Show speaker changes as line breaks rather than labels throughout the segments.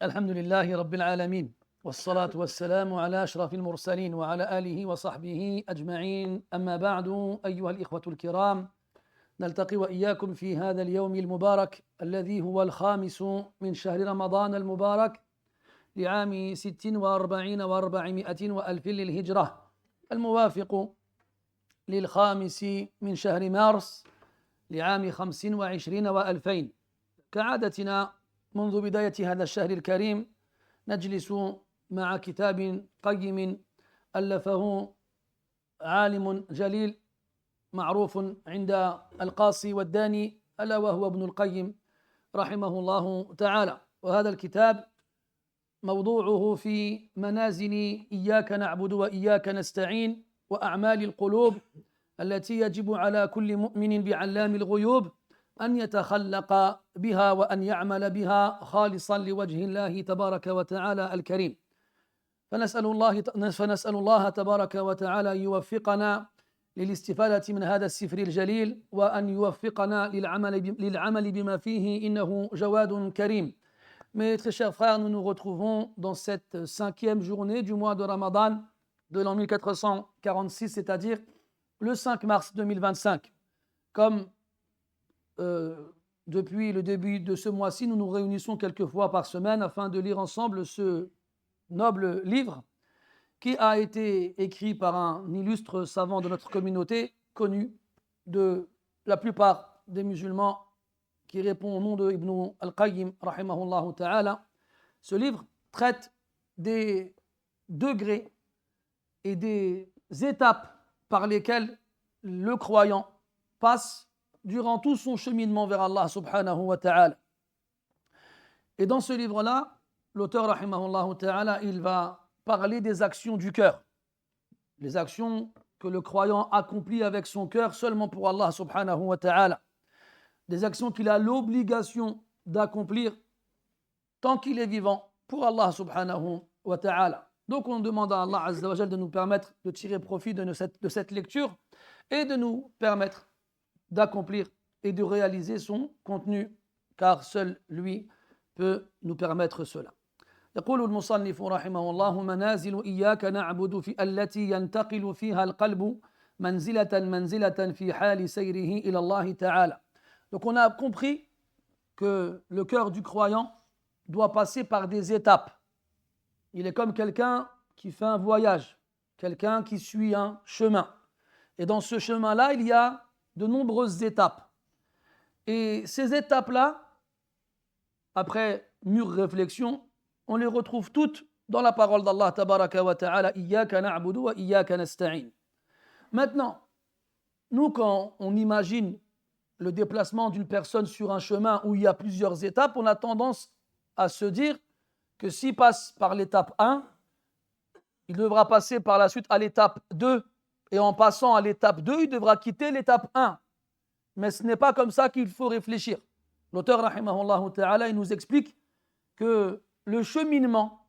الحمد لله رب العالمين والصلاة والسلام على أشرف المرسلين وعلى آله وصحبه أجمعين أما بعد أيها الإخوة الكرام نلتقي وإياكم في هذا اليوم المبارك الذي هو الخامس من شهر رمضان المبارك لعام 46 و400 وألف للهجرة الموافق للخامس من شهر مارس لعام 25 و2000 كعادتنا منذ بداية هذا الشهر الكريم نجلس مع كتاب قيم ألفه عالم جليل معروف عند القاصي والداني ألا وهو ابن القيم رحمه الله تعالى. وهذا الكتاب موضوعه في منازل إياك نعبد وإياك نستعين وأعمال القلوب التي يجب على كل مؤمن بعلام الغيوب أن يتخلق بها وأن يعمل بها خالصا لوجه الله تبارك وتعالى الكريم. فنسأل الله تبارك وتعالى أن يوفقنا للاستفادة من هذا السفر الجليل وأن يوفقنا للعمل بما فيه إنه جواد كريم. Mes très chers frères, nous nous retrouvons dans cette 5e journée du mois de Ramadan de l'an 1446, c'est-à-dire le 5 mars 2025. Comme depuis le début de ce mois-ci, nous nous réunissons quelques fois par semaine afin de lire ensemble ce noble livre qui a été écrit par un illustre savant de notre communauté, connu de la plupart des musulmans, qui répond au nom de Ibn al-Qayyim, rahimahullah ta'ala. Ce livre traite des degrés et des étapes par lesquelles le croyant passe durant tout son cheminement vers Allah subhanahu wa ta'ala. Et dans ce livre-là, l'auteur rahimahullah ta'ala, il va parler des actions du cœur, les actions que le croyant accomplit avec son cœur seulement pour Allah subhanahu wa ta'ala, des actions qu'il a l'obligation d'accomplir tant qu'il est vivant pour Allah subhanahu wa ta'ala. Donc on demande à Allah azza wa jal de nous permettre de tirer profit de cette lecture et de nous permettre d'accomplir et de réaliser son contenu, car seul lui peut nous permettre cela. يقول المصنف رحمه الله منازل إياك نعبد في التي ينتقل فيها القلب منزلة في حال سيره إلى الله تعالى. Donc on a compris que le cœur du croyant doit passer par des étapes. Il est comme quelqu'un qui fait un voyage, quelqu'un qui suit un chemin. Et dans ce chemin-là, il y a de nombreuses étapes. Et ces étapes-là, après mûre réflexion, on les retrouve toutes dans la parole d'Allah tabaraka wa ta'ala, Iyyaka na'budu wa iyyaka nasta'in. Maintenant, nous quand on imagine le déplacement d'une personne sur un chemin où il y a plusieurs étapes, on a tendance à se dire que s'il passe par l'étape 1, il devra passer par la suite à l'étape 2, et en passant à l'étape 2, il devra quitter l'étape 1. Mais ce n'est pas comme ça qu'il faut réfléchir. L'auteur, rahimahullah ta'ala, il nous explique que le cheminement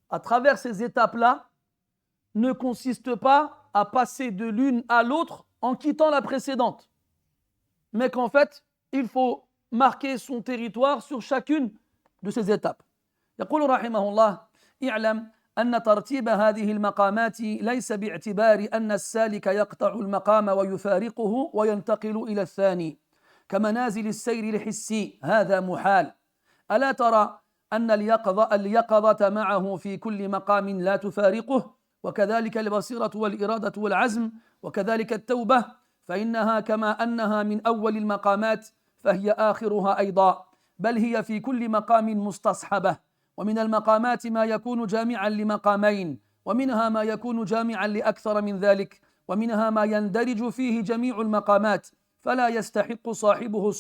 à travers ces étapes-là ne consiste pas à passer de l'une à l'autre en quittant la précédente, mais qu'en fait, il faut marquer son territoire sur chacune de ces étapes. يقول رحمه الله اعلم أن ترتيب هذه المقامات ليس باعتبار أن السالك يقطع المقام ويفارقه وينتقل إلى الثاني كمنازل السير الحسي، هذا محال. ألا ترى أن اليقظة معه في كل مقام لا تفارقه، وكذلك البصيرة والإرادة والعزم، وكذلك التوبة، فإنها كما أنها من أول المقامات فهي آخرها أيضا، بل هي في كل مقام مستصحبة. ومن المقامات ما يكون جامعا لمقامين، ومنها ما يكون جامعا لأكثر من ذلك، ومنها ما يندرج فيه جميع المقامات فلا يستحق صاحبه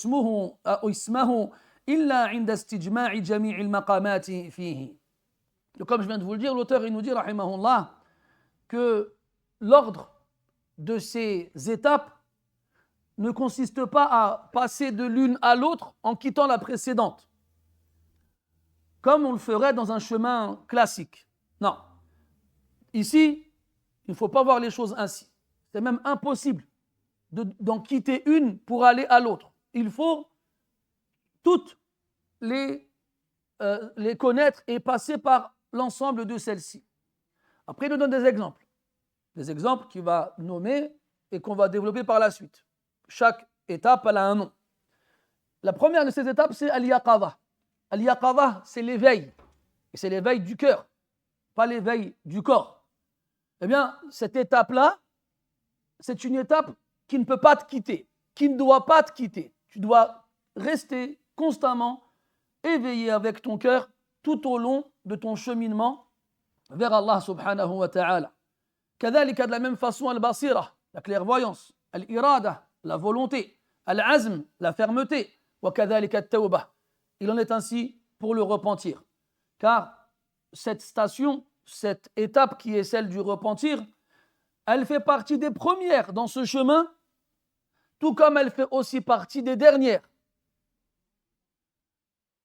اسمه إلا عند استجماع جميع المقامات فيه. Donc, comme je viens de vous le dire, l'auteur il nous dit rahimahullah que l'ordre de ces étapes ne consiste pas à passer de l'une à l'autre en quittant la précédente, comme on le ferait dans un chemin classique. Non. Ici, il ne faut pas voir les choses ainsi. C'est même impossible d'en quitter une pour aller à l'autre. Il faut toutes les les connaître et passer par l'ensemble de celles-ci. Après, il nous donne des exemples qu'il va nommer et qu'on va développer par la suite. Chaque étape, elle a un nom. La première de ces étapes, c'est Al-Yaqadha. Al-Yaqadha, c'est l'éveil. Et c'est l'éveil du cœur, pas l'éveil du corps. Eh bien, cette étape-là, c'est une étape qui ne peut pas te quitter, qui ne doit pas te quitter. Tu dois rester constamment éveillé avec ton cœur tout au long de ton cheminement vers Allah subhanahu wa ta'ala. كذلك de la même façon al-basira, la clairvoyance, al-irada, la volonté, al-azm, la fermeté, وكذلك التوبة. Il en est ainsi pour le repentir. Car cette station, cette étape qui est celle du repentir, elle fait partie des premières dans ce chemin, tout comme elle fait aussi partie des dernières.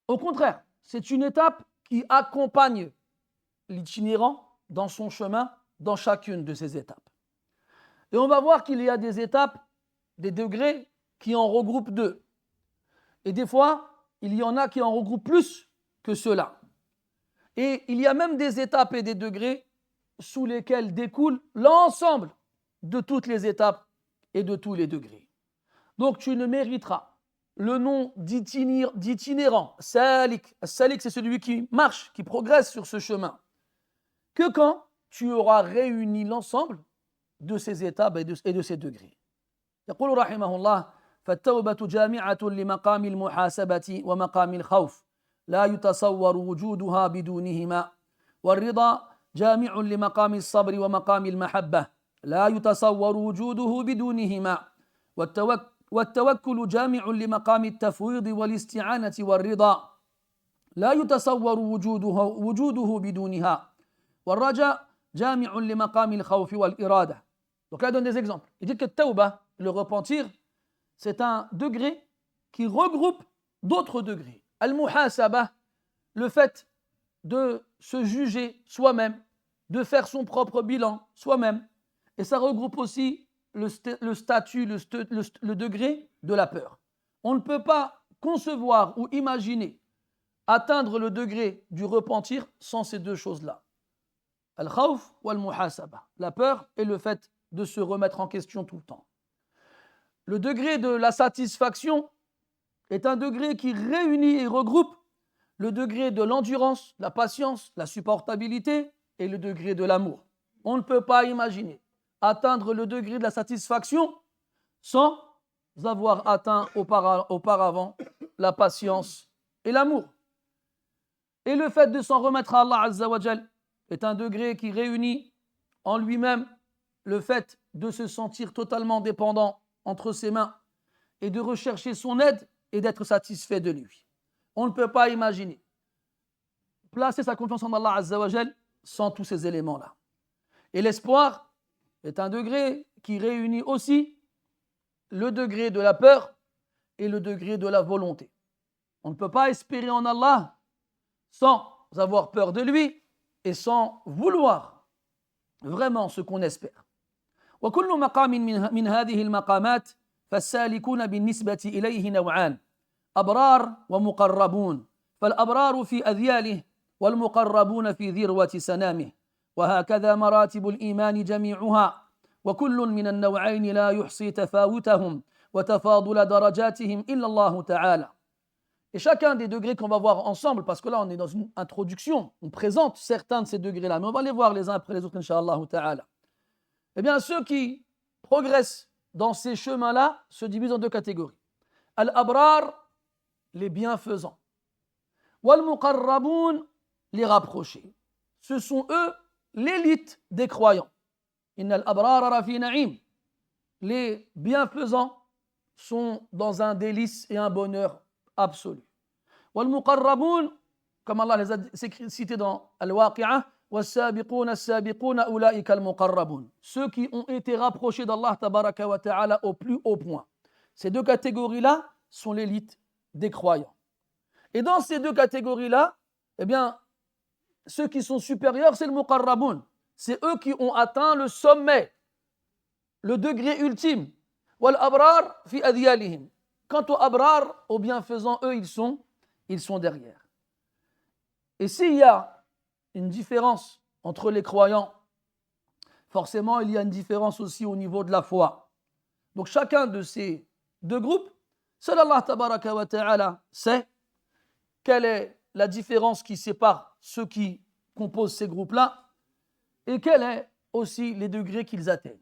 Au contraire, c'est une étape qui accompagne l'itinérant dans son chemin, dans chacune de ces étapes. Et on va voir qu'il y a des étapes, des degrés qui en regroupent deux. Et des fois, il y en a qui en regroupent plus que cela. Et il y a même des étapes et des degrés sous lesquels découle l'ensemble de toutes les étapes et de tous les degrés. Donc tu ne mériteras le nom d'itinérant, salik. Salik, c'est celui qui marche, qui progresse sur ce chemin, que quand tu auras réuni l'ensemble de ces étapes et de ces degrés. يقول رحمه الله فالتوبة جامعة لمقام المحاسبة ومقام الخوف لا يتصور وجودها بدونهما والرضا جامع لمقام الصبر ومقام المحبة لا يتصور وجوده بدونهما والتوكل جامع لمقام التفويض والاستعانة والرضا لا يتصور وجوده بدونها والرجاء جامع لمقام الخوف والإرادة. Donc là, il donne des exemples. Il dit que Tawbah, le repentir, c'est un degré qui regroupe d'autres degrés. Al-Muhasabah, le fait de se juger soi-même, de faire son propre bilan soi-même. Et ça regroupe aussi le statut, le degré de la peur. On ne peut pas concevoir ou imaginer atteindre le degré du repentir sans ces deux choses-là. Al-Khawf ou Al-Muhasabah, la peur et le fait de se remettre en question tout le temps. Le degré de la satisfaction est un degré qui réunit et regroupe le degré de l'endurance, la patience, la supportabilité et le degré de l'amour. On ne peut pas imaginer atteindre le degré de la satisfaction sans avoir atteint auparavant la patience et l'amour. Et le fait de s'en remettre à Allah Azza wa Jal est un degré qui réunit en lui-même le fait de se sentir totalement dépendant entre ses mains et de rechercher son aide et d'être satisfait de lui. On ne peut pas imaginer placer sa confiance en Allah Azza wa Jal sans tous ces éléments-là. Et l'espoir est un degré qui réunit aussi le degré de la peur et le degré de la volonté. On ne peut pas espérer en Allah sans avoir peur de lui et sans vouloir vraiment ce qu'on espère. وكل مقام من هذه المقامات فالسالكون بالنسبة إليه نوعان أبرار ومقربون فالأبرار في أذياله والمقربون في ذروة سنامه وهكذا مراتب الإيمان جميعها وكل من النوعين لا يحصي تفاوتهم وتفاضل درجاتهم إلا الله تعالى. Et chacun des degrés qu'on va voir ensemble, parce que là on est dans une introduction, on présente certains de ces degrés-là, mais on va les voir les uns après les autres, incha'Allah ta'ala. Eh bien, ceux qui progressent dans ces chemins-là se divisent en deux catégories. Al-Abrar, les bienfaisants. Wal-Muqarraboun, les rapprochés. Ce sont eux l'élite des croyants. Inna al-Abrar rafi na'im. Les bienfaisants sont dans un délice et un bonheur absolu. Wal-Muqarraboun, comme Allah les a cités dans Al-Waqi'ah, والسابقون السابقون أولئك المقربون. Ceux qui ont été rapprochés d'Allah tabaraka wa ta'ala au plus haut point. Ces deux catégories-là sont l'élite des croyants. Et dans ces deux catégories-là, eh bien, ceux qui sont supérieurs, c'est le muqarraboun. C'est eux qui ont atteint le sommet, le degré ultime. Wal abrar fi adyalihim. Quant aux abrar, aux bienfaisants, eux, ils sont derrière. Et s'il y a une différence entre les croyants, forcément il y a une différence aussi au niveau de la foi. Donc chacun de ces deux groupes, seul Allah tabaraka wa ta'ala sait quelle est la différence qui sépare ceux qui composent ces groupes-là et quels sont aussi les degrés qu'ils atteignent.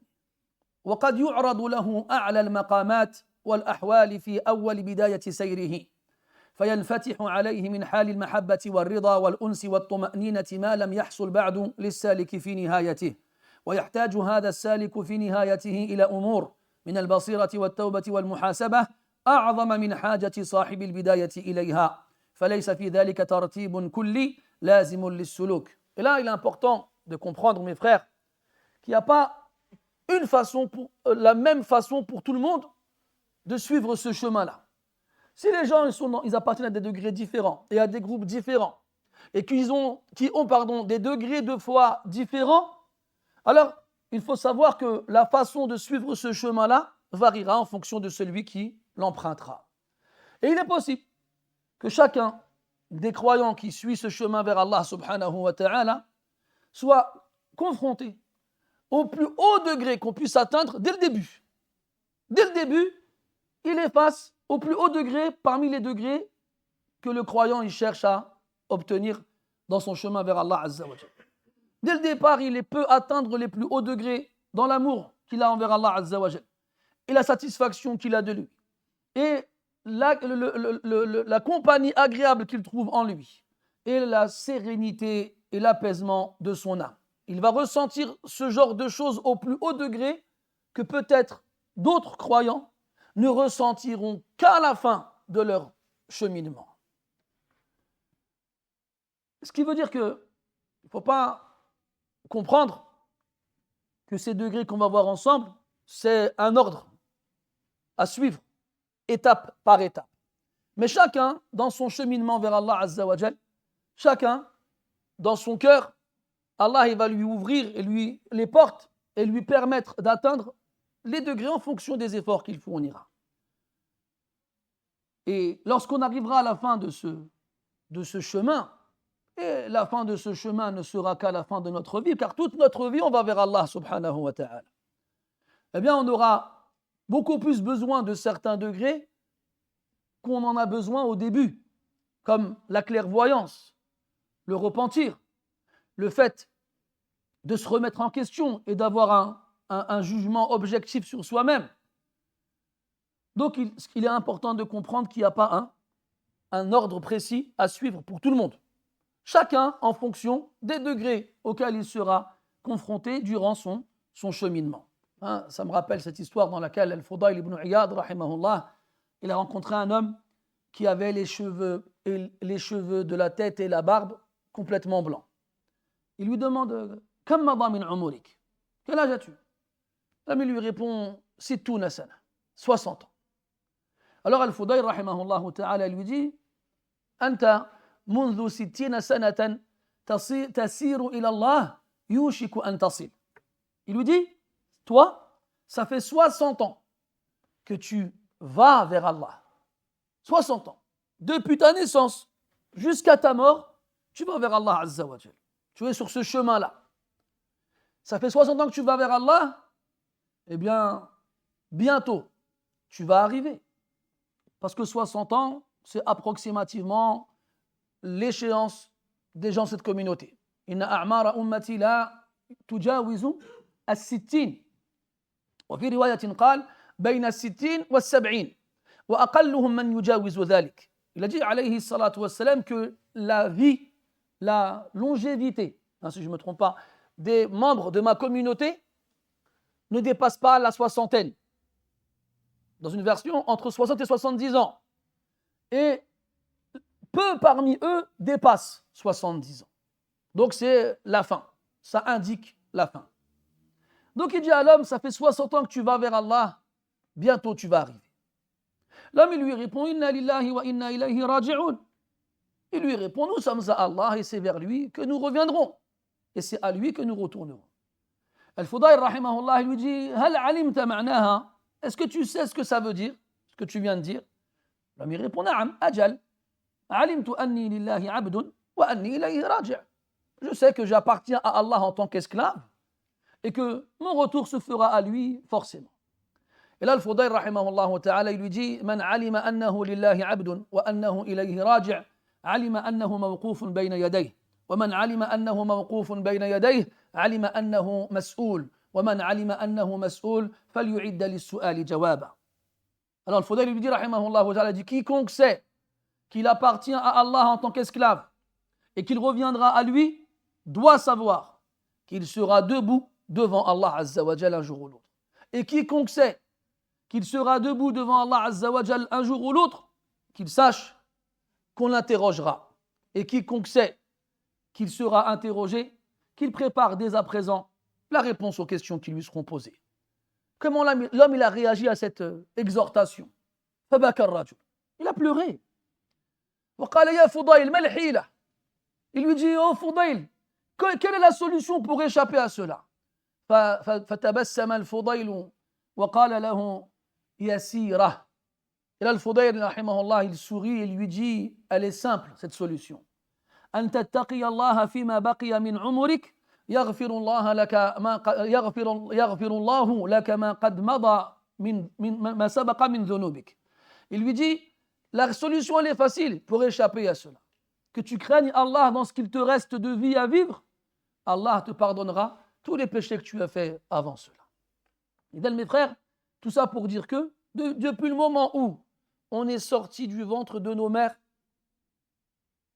وقد يعرض له أعلى المقامات والأحوال في أول بداية سيره فينفتح عليه من حال المحبة والرضا والأنس والطمأنينة ما لم يحصل بعد للسالك في نهايته ويحتاج هذا السالك في نهايته إلى أمور من البصيرة والتوبة والمحاسبة أعظم من حاجة صاحب البداية إليها فليس في ذلك ترتيب كلي لازم للسلوك. Et là, il est important de comprendre, mes frères, qu'il n'y a pas la même façon pour tout le monde de suivre ce chemin-là. Si les gens ils appartiennent à des degrés différents et à des groupes différents et qui ont des degrés de foi différents, alors il faut savoir que la façon de suivre ce chemin-là variera en fonction de celui qui l'empruntera. Et il est possible que chacun des croyants qui suit ce chemin vers Allah subhanahu wa ta'ala soit confronté au plus haut degré qu'on puisse atteindre dès le début. Dès le début, il est face au plus haut degré parmi les degrés que le croyant il cherche à obtenir dans son chemin vers Allah Azza wa Jalla. Dès le départ, il peut atteindre les plus hauts degrés dans l'amour qu'il a envers Allah Azza wa Jalla et la satisfaction qu'il a de lui et la compagnie agréable qu'il trouve en lui et la sérénité et l'apaisement de son âme. Il va ressentir ce genre de choses au plus haut degré que peut-être d'autres croyants ne ressentiront qu'à la fin de leur cheminement. Ce qui veut dire qu'il ne faut pas comprendre que ces degrés qu'on va voir ensemble, c'est un ordre à suivre, étape par étape. Mais chacun, dans son cheminement vers Allah Azza wa Jal, chacun, dans son cœur, Allah il va lui ouvrir les portes et lui permettre d'atteindre les degrés en fonction des efforts qu'il fournira. Et lorsqu'on arrivera à la fin de ce chemin, et la fin de ce chemin ne sera qu'à la fin de notre vie, car toute notre vie, on va vers Allah subhanahu wa ta'ala. Eh bien, on aura beaucoup plus besoin de certains degrés qu'on en a besoin au début, comme la clairvoyance, le repentir, le fait de se remettre en question et d'avoir un jugement objectif sur soi-même. Donc, il est important de comprendre qu'il n'y a pas un ordre précis à suivre pour tout le monde. Chacun en fonction des degrés auxquels il sera confronté durant son cheminement. Ça me rappelle cette histoire dans laquelle Al-Fudayl ibn Iyad, rahimahullah, il a rencontré un homme qui avait les cheveux de la tête et la barbe complètement blancs. Il lui demande « Kam mada min umurik » Quel âge as-tu? L'homme lui répond « Sittouna sana » 60 ans. Alors Al-Fudayl, rahimahullah ta'ala, lui dit « Anta منذ 60 سنة تسير إلى الله يوشك أن تصل » Il lui dit « Toi, ça fait 60 ans que tu vas vers Allah. 60 ans. Depuis ta naissance jusqu'à ta mort, tu vas vers Allah Azza wa Jal. Tu es sur ce chemin-là. Ça fait 60 ans que tu vas vers Allah, eh bien, bientôt, tu vas arriver. Parce que 60 ans, c'est approximativement l'échéance des gens de cette communauté. Inna a'mara ummati la tujawizu as-sittin. وفي رواية قال بين الستين والسبعين وأقلهم من يجاوز ذلك. Il a dit alayhi salatu wassalam que la vie, la longévité, si je ne me trompe pas, des membres de ma communauté ne dépasse pas la soixantaine. Dans une version, entre 60 et 70 ans. Et peu parmi eux dépassent 70 ans. Donc c'est la fin. Ça indique la fin. Donc il dit à l'homme, ça fait 60 ans que tu vas vers Allah, bientôt tu vas arriver. L'homme il lui répond, Inna lillahi wa inna ilayhi raji'un. Il lui répond, nous sommes à Allah et c'est vers lui que nous reviendrons. Et c'est à lui que nous retournerons. Al-Fudayl rahimahullah il lui dit, Hal alimta ma'naha? Est-ce que tu sais ce que ça veut dire, ce que tu viens de dire? L'homme il répond, Na'am, ajal. علمت أني لله عبد وأني إليه راجع. Je sais que j'appartiens à Allah en tant qu'esclave et que mon retour se fera à lui forcément. Et là, le Fudayl, rahimahullah ta'ala, il lui dit من علم أنه لله عبد وأنه إليه راجع علم أنه موقوف بين يديه ومن علم أنه موقوف بين يديه علم أنه مسؤول ومن علم أنه مسؤول فليعد للسؤال جوابا. Alors le Fudayl lui dit rahimahullah ta'ala, dit quiconque sait qu'il appartient à Allah en tant qu'esclave et qu'il reviendra à lui doit savoir qu'il sera debout devant Allah Azza wa Jal un jour ou l'autre. Et quiconque sait qu'il sera debout devant Allah Azza wa Jal un jour ou l'autre, qu'il sache qu'on l'interrogera. Et quiconque sait qu'il sera interrogé, qu'il prépare dès à présent la réponse aux questions qui lui seront posées. Comment l'homme il a réagi à cette exhortation? Il a pleuré. Il lui dit, oh Fudayl, quelle est la solution pour échapper à cela? فتبسم الفضيل وقال له يسيرة. Et là, le Fudayl, rahimahullah, il sourit et lui dit, elle est simple, cette solution. أن تتقي الله فيما بقي من عمرك يغفر الله لك ما قد مضى من ما سبق من ذنوبك. Il lui dit, la solution elle est facile pour échapper à cela. Que tu craignes Allah dans ce qu'il te reste de vie à vivre, Allah te pardonnera tous les péchés que tu as fait avant cela. Et bien, mes frères, tout ça pour dire que depuis le moment où on est sorti du ventre de nos mères,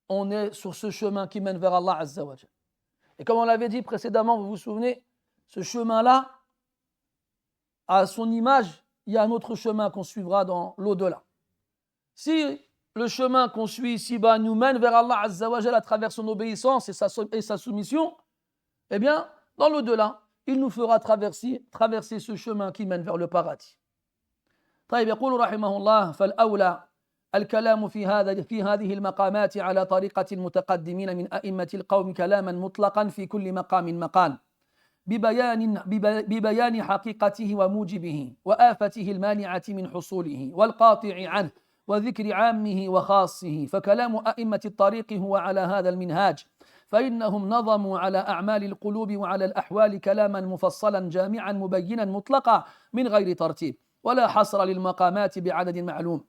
on est sur ce chemin qui mène vers Allah Azza wa Jal. Et comme on l'avait dit précédemment, vous vous souvenez, ce chemin-là, à son image, il y a un autre chemin qu'on suivra dans l'au-delà. Si le chemin qu'on suit ici-bas nous mène vers Allah Azza wa Jal à travers son obéissance et sa soumission, eh bien, dans l'au-delà, il nous fera traverser ce chemin qui mène vers le paradis. طيب يقول رحمه الله فالأولى الكلام في هذه المقامات على طريقة المتقدمين من أئمة القوم كلاما مطلقا في كل مقام ببيان حقيقته وموجبه وآفته المانعة من حصوله والقاطع عنه وذكر عامه وخاصه فكلام أئمة الطريق هو على هذا المنهاج فإنهم نظموا على أعمال القلوب وعلى الأحوال كلاما مفصلا جامعا مبينا مطلقا من غير ترتيب ولا حصر للمقامات بعدد معلوم.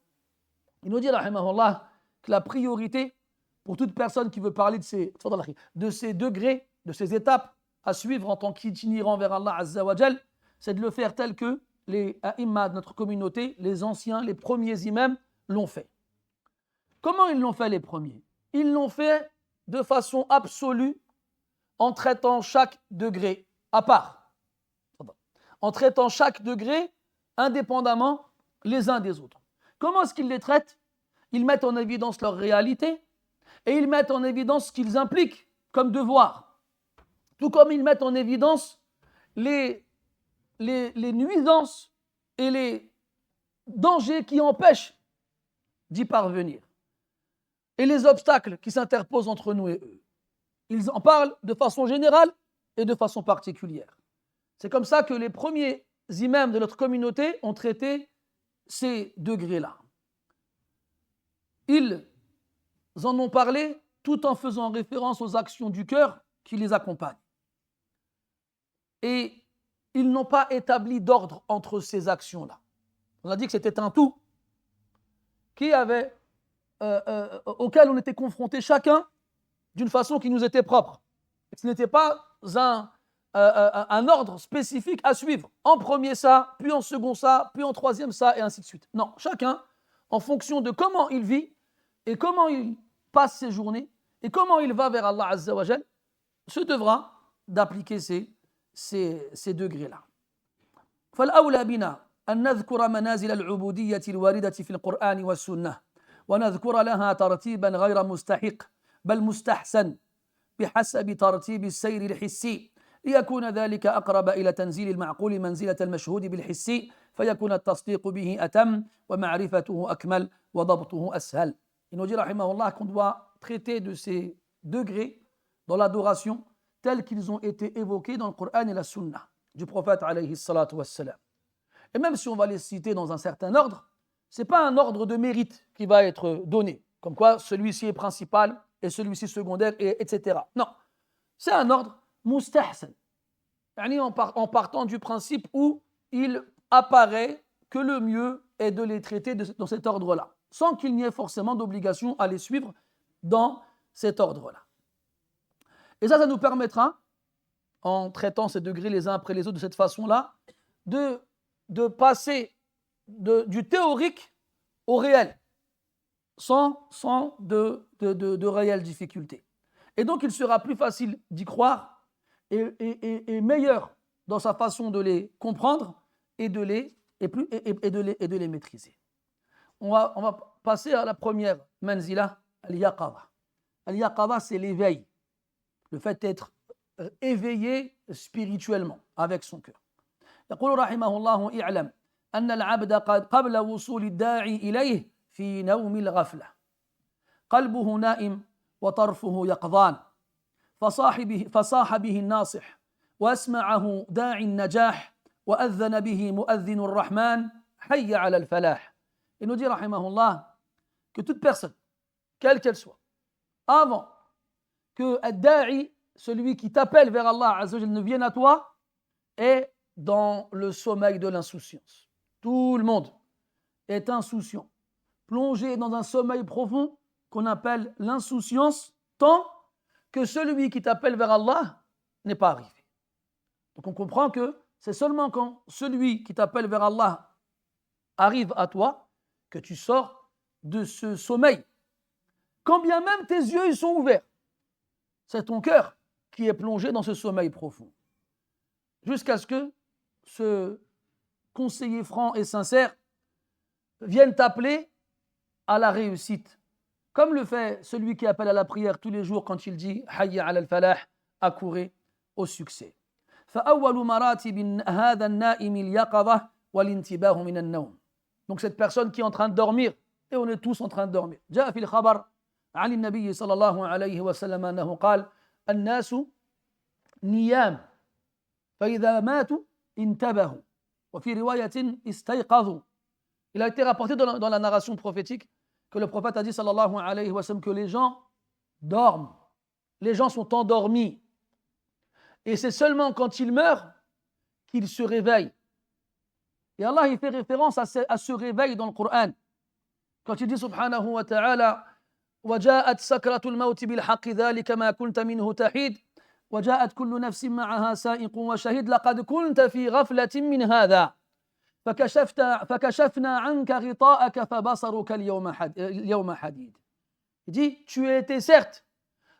Il nous dit, rahimahullah, que la priorité pour toute personne qui veut parler de ces degrés, de ces étapes à suivre en tant qu'itinérant vers Allah Azza wa Jal, c'est de le faire tel que les a'imma de notre communauté, les anciens, les premiers imams l'ont fait. Comment ils l'ont fait les premiers? Ils l'ont fait de façon absolue en traitant chaque degré à part. En traitant chaque degré indépendamment les uns des autres. Comment est-ce qu'ils les traitent? Ils mettent en évidence leur réalité et ils mettent en évidence ce qu'ils impliquent comme devoir. Tout comme ils mettent en évidence les nuisances et les dangers qui empêchent d'y parvenir et les obstacles qui s'interposent entre nous et eux. Ils en parlent de façon générale et de façon particulière. C'est comme ça que les premiers imams de notre communauté ont traité ces degrés-là. Ils en ont parlé tout en faisant référence aux actions du cœur qui les accompagnent. Et ils n'ont pas établi d'ordre entre ces actions-là. On a dit que c'était un tout auquel on était confronté chacun d'une façon qui nous était propre. Ce n'était pas un ordre spécifique à suivre. En premier ça, puis en second ça, puis en troisième ça, et ainsi de suite. Non, chacun, en fonction de comment il vit et comment il passe ses journées et comment il va vers Allah Azza wa Jal, se devra d'appliquer ces degrés-là. فالأولى بنا أن نذكر منازل العبودية الواردة في القرآن والسنة ونذكر لها ترتيبا غير مستحق بل مستحسن بحسب ترتيب السير الحسي ليكون ذلك أقرب إلى تنزيل المعقول منزلة المشهود بالحسي فيكون التصديق به أتم ومعرفته أكمل وضبطه أسهل. Il nous dit rahimahullah qu'on doit traiter de ces degrés dans l'adoration tels qu'ils ont été évoqués dans le Coran et la Sunna du prophète alayhi salatu wassalam. Et même si on va les citer dans un certain ordre, ce n'est pas un ordre de mérite qui va être donné, comme quoi celui-ci est principal et celui-ci secondaire, etc. Non, c'est un ordre mustahsan, en partant du principe où il apparaît que le mieux est de les traiter dans cet ordre-là, sans qu'il n'y ait forcément d'obligation à les suivre dans cet ordre-là. Et ça nous permettra, en traitant ces degrés les uns après les autres de cette façon-là, de passer du théorique au réel, sans de réelles difficultés. Et donc, il sera plus facile d'y croire et meilleur dans sa façon de les comprendre et de les maîtriser. On va passer à la première manzila, al-yaqadha. Al-yaqadha, c'est l'éveil, le fait d'être éveillé spirituellement avec son cœur. يقول رحمه الله اعلم أن العبد قبل وصول الداعي إليه في نوم الغفلة قلبه نائم وطرفه يقظان فصاح به الناصح وأسمعه داعي النجاح وأذن به مؤذن الرحمن حي على الفلاح. Il nous dit رحمه الله que toute personne, quelle qu'elle soit, avant que ad-da'i, celui qui t'appelle vers Allah Azza wa Jalla, ne vienne à toi, est dans le sommeil de l'insouciance. Tout le monde est insouciant, plongé dans un sommeil profond qu'on appelle l'insouciance, tant que celui qui t'appelle vers Allah n'est pas arrivé. Donc on comprend que c'est seulement quand celui qui t'appelle vers Allah arrive à toi que tu sors de ce sommeil. Quand bien même tes yeux ils sont ouverts, c'est ton cœur qui est plongé dans ce sommeil profond. Jusqu'à ce que ce conseiller franc et sincère vienne t'appeler à la réussite, comme le fait celui qui appelle à la prière tous les jours quand il dit « Hayya ala al-falah » accourir au succès. فأول مراتب هذا النائم اليقظة والانتباه من النوم. Donc cette personne qui est en train de dormir, et on est tous en train de dormir. جاء في الخبر عن النبي صلى الله عليه وسلم أنه قال الناس نيام فإذا ماتوا انتبهوا وفي رواية استيقظوا. Il a été rapporté dans la narration prophétique que le prophète a dit sallallahu alayhi wa sallam que les gens dorment, les gens sont endormis, et c'est seulement quand ils meurent qu'ils se réveillent. Et Allah il fait référence à ce réveil dans le Coran quand il dit subhanahu wa ta'ala وجاءت سكرة الموت بالحق ذلك ما كنت منه تحيد وجاءت كل نفس معها سائق وشهيد لقد كنت في غفلة من هذا فكشفنا عنك غطاءك فبصرك اليوم حديد. Il dit, tu étais certes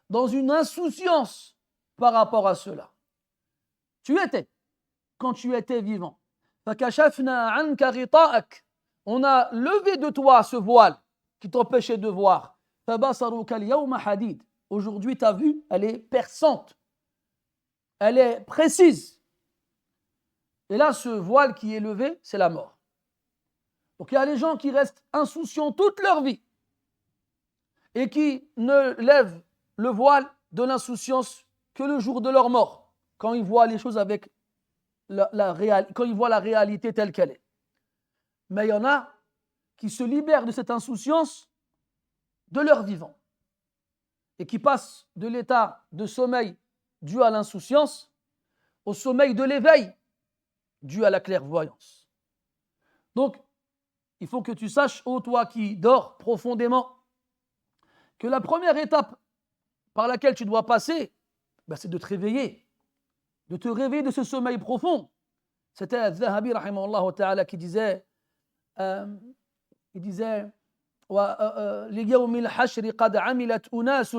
dans une insouciance par rapport à cela. Tu étais, quand tu étais vivant. فكشفنا عنك غطاءك. On a levé de toi ce voile qui t'empêchait de voir. فبصرك اليوم حديد. Aujourd'hui, ta vue, elle est perçante. Elle est précise. Et là, ce voile qui est levé, c'est la mort. Donc il y a les gens qui restent insouciants toute leur vie et qui ne lèvent le voile de l'insouciance que le jour de leur mort, quand ils voient les choses avec quand ils voient la réalité telle qu'elle est. Mais il y en a qui se libèrent de cette insouciance de leur vivant et qui passent de l'état de sommeil dû à l'insouciance au sommeil de l'éveil dû à la clairvoyance. Donc, il faut que tu saches, ô toi qui dors profondément, que la première étape par laquelle tu dois passer, c'est de te réveiller, de te réveiller de ce sommeil profond. C'était Al-Zahabi, rahimahullah ta'ala, qui disait ليوم الحشر قد عملت أناس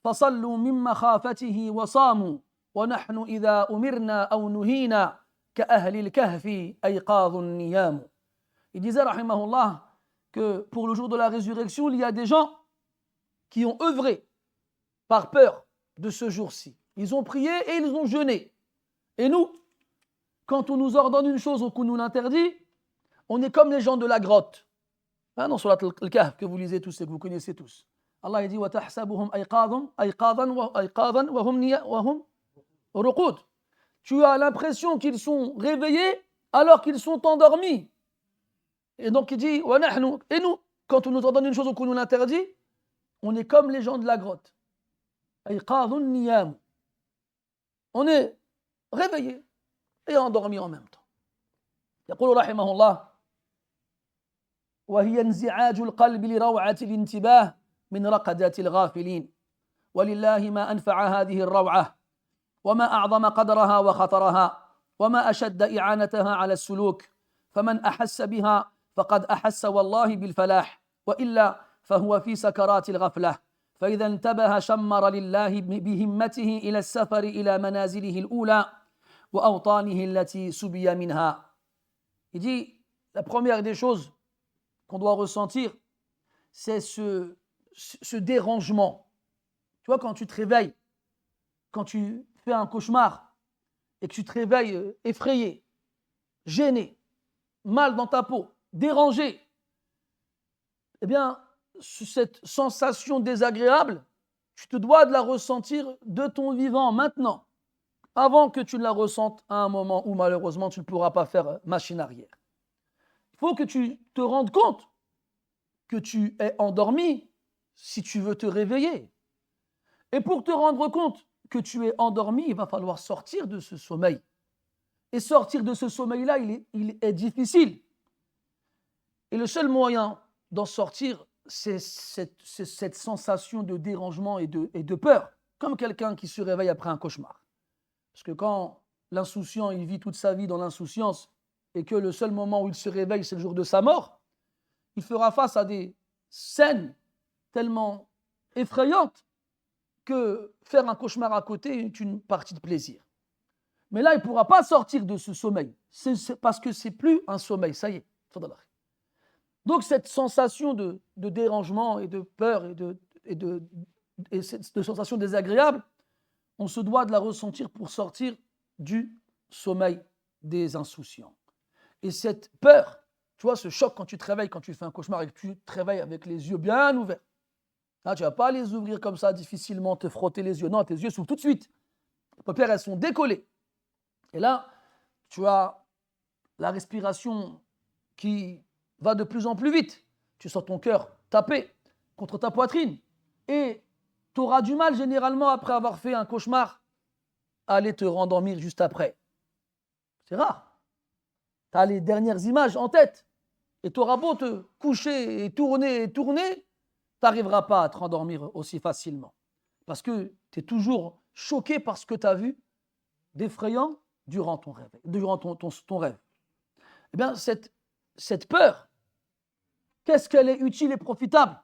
فصلوا من مخافته وصاموا ونحن إذا أمرنا أو نهينا كأهل الكهف أيقاظ النيام. Il disait rahimahullah que pour le jour de la résurrection, il y a des gens qui ont œuvré par peur de ce jour-ci. Ils ont prié et ils ont jeûné. Et nous, quand on nous ordonne une chose ou qu'on nous l'interdit, on est comme les gens de la grotte. Dans Surat al-Kahf que vous lisez tous et que vous connaissez tous. Allah dit وَتَحْسَبُهُمْ أَيْقَاظًا وَهُمْ رُقُودٌ. Tu as l'impression qu'ils sont réveillés alors qu'ils sont endormis. Et donc il dit et nous, quand on nous ordonne une chose ou qu'on nous l'interdit, on est comme les gens de la grotte. On est réveillé et endormi en même temps. يقول رحمه الله وهي انزعاج القلب لروعة الانتباه من رقدات الغافلين ولله ما أنفع هذه الروعة وما أعظم قدرها وخطرها وما أشد إعانتها على السلوك فمن أحس بها فقد أحس والله بالفلاح وإلا فهو في سكرات الغفلة فإذا انتبه شمر لله بهمته إلى السفر إلى منازله الأولى وأوطانه التي سبي منها. Il dit, la première des choses qu'on doit ressentir, c'est ce dérangement. Tu vois, quand tu te réveilles, quand tu fais un cauchemar et que tu te réveilles effrayé, gêné, mal dans ta peau, dérangé, eh bien, cette sensation désagréable, tu te dois de la ressentir de ton vivant maintenant, avant que tu ne la ressentes à un moment où malheureusement tu ne pourras pas faire machine arrière. Il faut que tu te rendes compte que tu es endormi si tu veux te réveiller. Et pour te rendre compte que tu es endormi, il va falloir sortir de ce sommeil. Et sortir de ce sommeil-là, il est difficile. Et le seul moyen d'en sortir, c'est cette sensation de dérangement et de peur, comme quelqu'un qui se réveille après un cauchemar. Parce que quand l'insouciant, il vit toute sa vie dans l'insouciance et que le seul moment où il se réveille, c'est le jour de sa mort, il fera face à des scènes tellement effrayantes que faire un cauchemar à côté est une partie de plaisir. Mais là, il ne pourra pas sortir de ce sommeil, parce que ce n'est plus un sommeil, ça y est. Donc cette sensation de dérangement et de peur et de sensation désagréable, on se doit de la ressentir pour sortir du sommeil des insouciants. Et cette peur, tu vois, ce choc quand tu te réveilles, quand tu fais un cauchemar et que tu te réveilles avec les yeux bien ouverts. Là, tu ne vas pas les ouvrir comme ça difficilement, te frotter les yeux. Non, tes yeux s'ouvrent tout de suite. Les paupières, elles sont décollées. Et là, tu as la respiration qui va de plus en plus vite. Tu sens ton cœur taper contre ta poitrine. Et tu auras du mal généralement après avoir fait un cauchemar à aller te rendormir juste après. C'est rare. Tu as les dernières images en tête. Et tu auras beau te coucher et tourner, tu n'arriveras pas à te rendormir aussi facilement. Parce que tu es toujours choqué par ce que tu as vu d'effrayant durant ton rêve. Ton rêve. Eh bien, cette peur, qu'est-ce qu'elle est utile et profitable?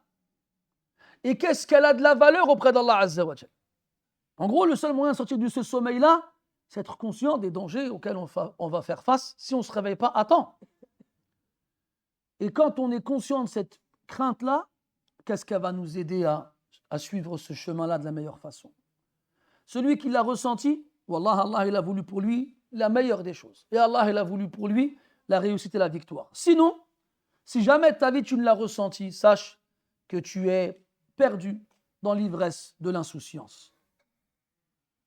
Et qu'est-ce qu'elle a de la valeur auprès d'Allah Azza wa Jal? En gros, le seul moyen de sortir de ce sommeil-là, c'est être conscient des dangers auxquels on va faire face si on ne se réveille pas à temps. Et quand on est conscient de cette crainte-là, qu'est-ce qu'elle va nous aider à suivre ce chemin-là de la meilleure façon? Celui qui l'a ressenti, Wallah, Allah il a voulu pour lui la meilleure des choses. Et Allah il a voulu pour lui la réussite et la victoire. Sinon, si jamais de ta vie tu ne l'as ressenti, sache que tu es perdu dans l'ivresse de l'insouciance.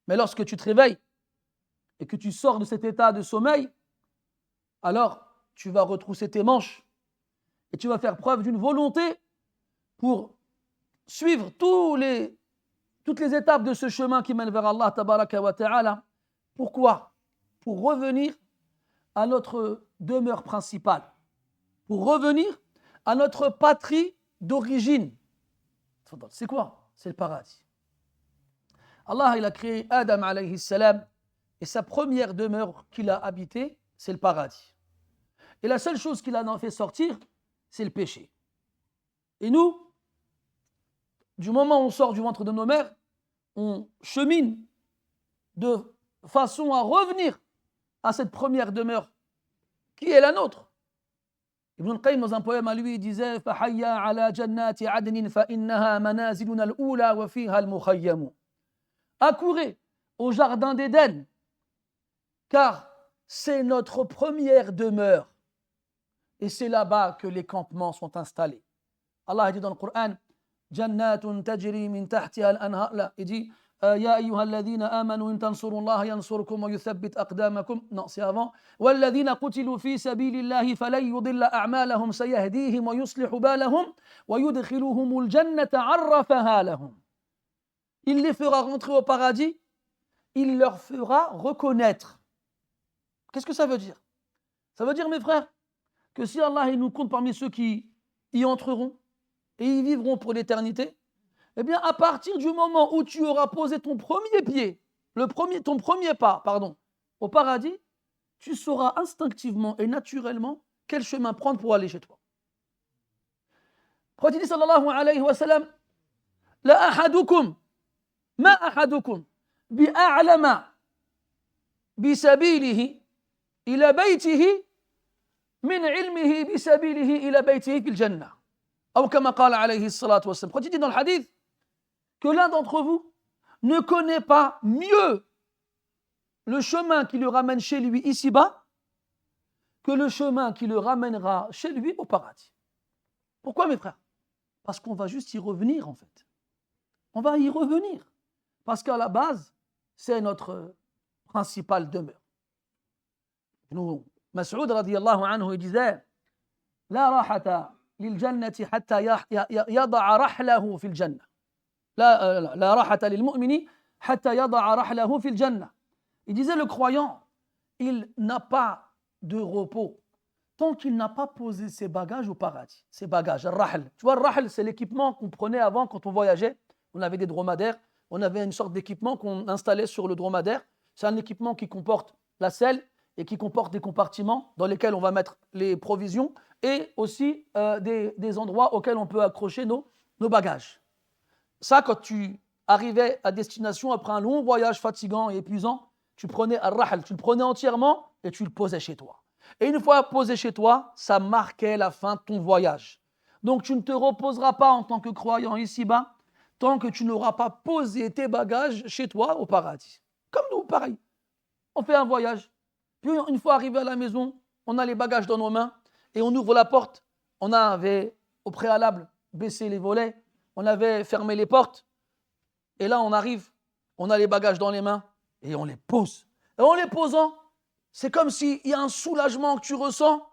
Mais lorsque tu te réveilles et que tu sors de cet état de sommeil, alors tu vas retrousser tes manches et tu vas faire preuve d'une volonté pour suivre toutes les étapes de ce chemin qui mène vers Allah tabaraka wa ta'ala. Pourquoi? Pour revenir à notre demeure principale, pour revenir à notre patrie d'origine. C'est quoi? C'est le paradis. Allah il a créé Adam alayhi salam et sa première demeure qu'il a habitée, c'est le paradis. Et la seule chose qu'il a fait sortir, c'est le péché. Et nous, du moment où on sort du ventre de nos mères, on chemine de façon à revenir à cette première demeure qui est la nôtre. Ibn al-Qayyim, dans un poème à lui, il disait فَحَيَّا عَلَى جَنَّاتِ عَدْنٍ فَإِنَّهَا مَنَازِلُنَا الْأُولَى وَفِيهَا الْمُخَيَّمُ. Accourez au jardin d'Éden, car c'est notre première demeure et c'est là-bas que les campements sont installés. Allah dit dans le Coran, Jannatun tajri min tahtiha al-anhar. Il dit يا أيها الذين آمنوا إن تنصروا الله ينصركم ويثبت أقدامكم. Non, c'est avant. والذين قتلوا في سبيل الله فلن يضل أعمالهم سيهديهم ويصلح بالهم ويدخلهم الجنة عرفها لهم. Il les fera rentrer au paradis, il leur fera reconnaître. Qu'est-ce que ça veut dire? Ça veut dire, mes frères, que si Allah il nous compte parmi ceux qui y entreront et y vivront pour l'éternité, eh bien, à partir du moment où tu auras posé ton premier pied, ton premier pas, au paradis, tu sauras instinctivement et naturellement quel chemin prendre pour aller chez toi. Prophète dit sallallahu alayhi wa sallam, la ahadukum, ma ahadukum, bi a'lama bi sabilihi ila baytihi min ilmihi bi sabilihi ila baytihi fil jannah. Ou comme qala alayhi salatu wa sallam. Prophète dit dans le hadith que l'un d'entre vous ne connaît pas mieux le chemin qui le ramène chez lui ici-bas que le chemin qui le ramènera chez lui au paradis. Pourquoi, mes frères? Parce qu'on va juste y revenir, en fait. On va y revenir. Parce qu'à la base, c'est notre principale demeure. Ibn Mas'ud radiyallahu anhu, il disait La rahata lil jannati hatta yada'a rahlahu fil jannah. La rahata lil mu'mini hatta yada'a rahlahu fil jannah. Il disait le croyant, il n'a pas de repos tant qu'il n'a pas posé ses bagages au paradis. Ses bagages, rahl. Tu vois, rahl, c'est l'équipement qu'on prenait avant quand on voyageait. On avait des dromadaires, on avait une sorte d'équipement qu'on installait sur le dromadaire. C'est un équipement qui comporte la selle et qui comporte des compartiments dans lesquels on va mettre les provisions et aussi des endroits auxquels on peut accrocher nos bagages. Ça, quand tu arrivais à destination après un long voyage fatigant et épuisant, tu prenais un rahl, tu le prenais entièrement et tu le posais chez toi. Et une fois posé chez toi, ça marquait la fin de ton voyage. Donc tu ne te reposeras pas en tant que croyant ici-bas tant que tu n'auras pas posé tes bagages chez toi au paradis. Comme nous, pareil. On fait un voyage. Puis une fois arrivé à la maison, on a les bagages dans nos mains et on ouvre la porte. On avait au préalable baissé les volets, on avait fermé les portes. Et là, on arrive, on a les bagages dans les mains et on les pose. Et en les posant, c'est comme s'il y a un soulagement que tu ressens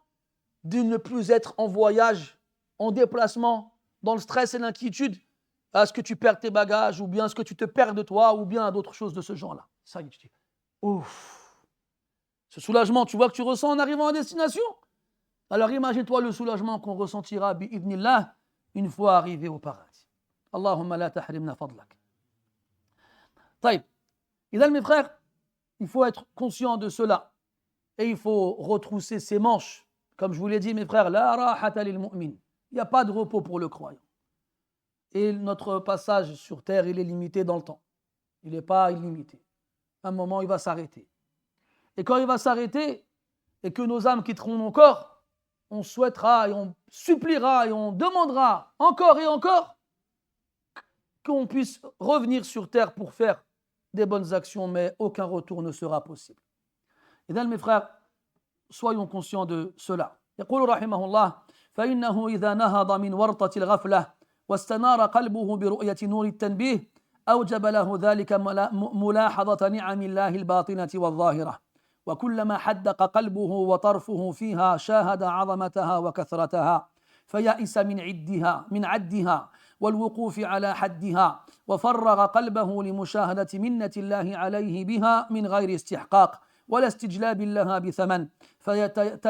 de ne plus être en voyage, en déplacement, dans le stress et l'inquiétude. Est-ce que tu perds tes bagages ou bien est-ce que tu te perds de toi ou bien d'autres choses de ce genre-là. Ça y est, tu dis, ouf. Ce soulagement, tu vois que tu ressens en arrivant à destination. Alors imagine-toi le soulagement qu'on ressentira bi'idnillah une fois arrivé au paradis. Allahumma la tahrimna fadlak. Taïb. Idal, mes frères, il faut être conscient de cela. Et il faut retrousser ses manches. Comme je vous l'ai dit, mes frères, la rahata lil mu'min. Il n'y a pas de repos pour le croyant. Et notre passage sur terre, il est limité dans le temps. Il n'est pas illimité. À un moment, il va s'arrêter. Et quand il va s'arrêter, et que nos âmes quitteront nos corps, on souhaitera et on suppliera et on demandera encore et encore qu'on puisse revenir sur terre pour faire des bonnes actions, mais aucun retour ne sera possible. Et donc, mes frères, soyons conscients de cela. يقول رحمه الله فإنه إذا نهض من ورطة الغفلة واستنار قلبه برؤية نور التنبيه أوجب له ذلك ملاحظة نعم الله الباطنة والظاهرة وكلما حدق قلبه وطرفه فيها شاهد عظمتها وكثرتها فيأس من عدها والوقوف على حدها وفرغ قلبه لمشاهدة منة الله عليه بها من غير استحقاق ولا استجلاب لها بثمن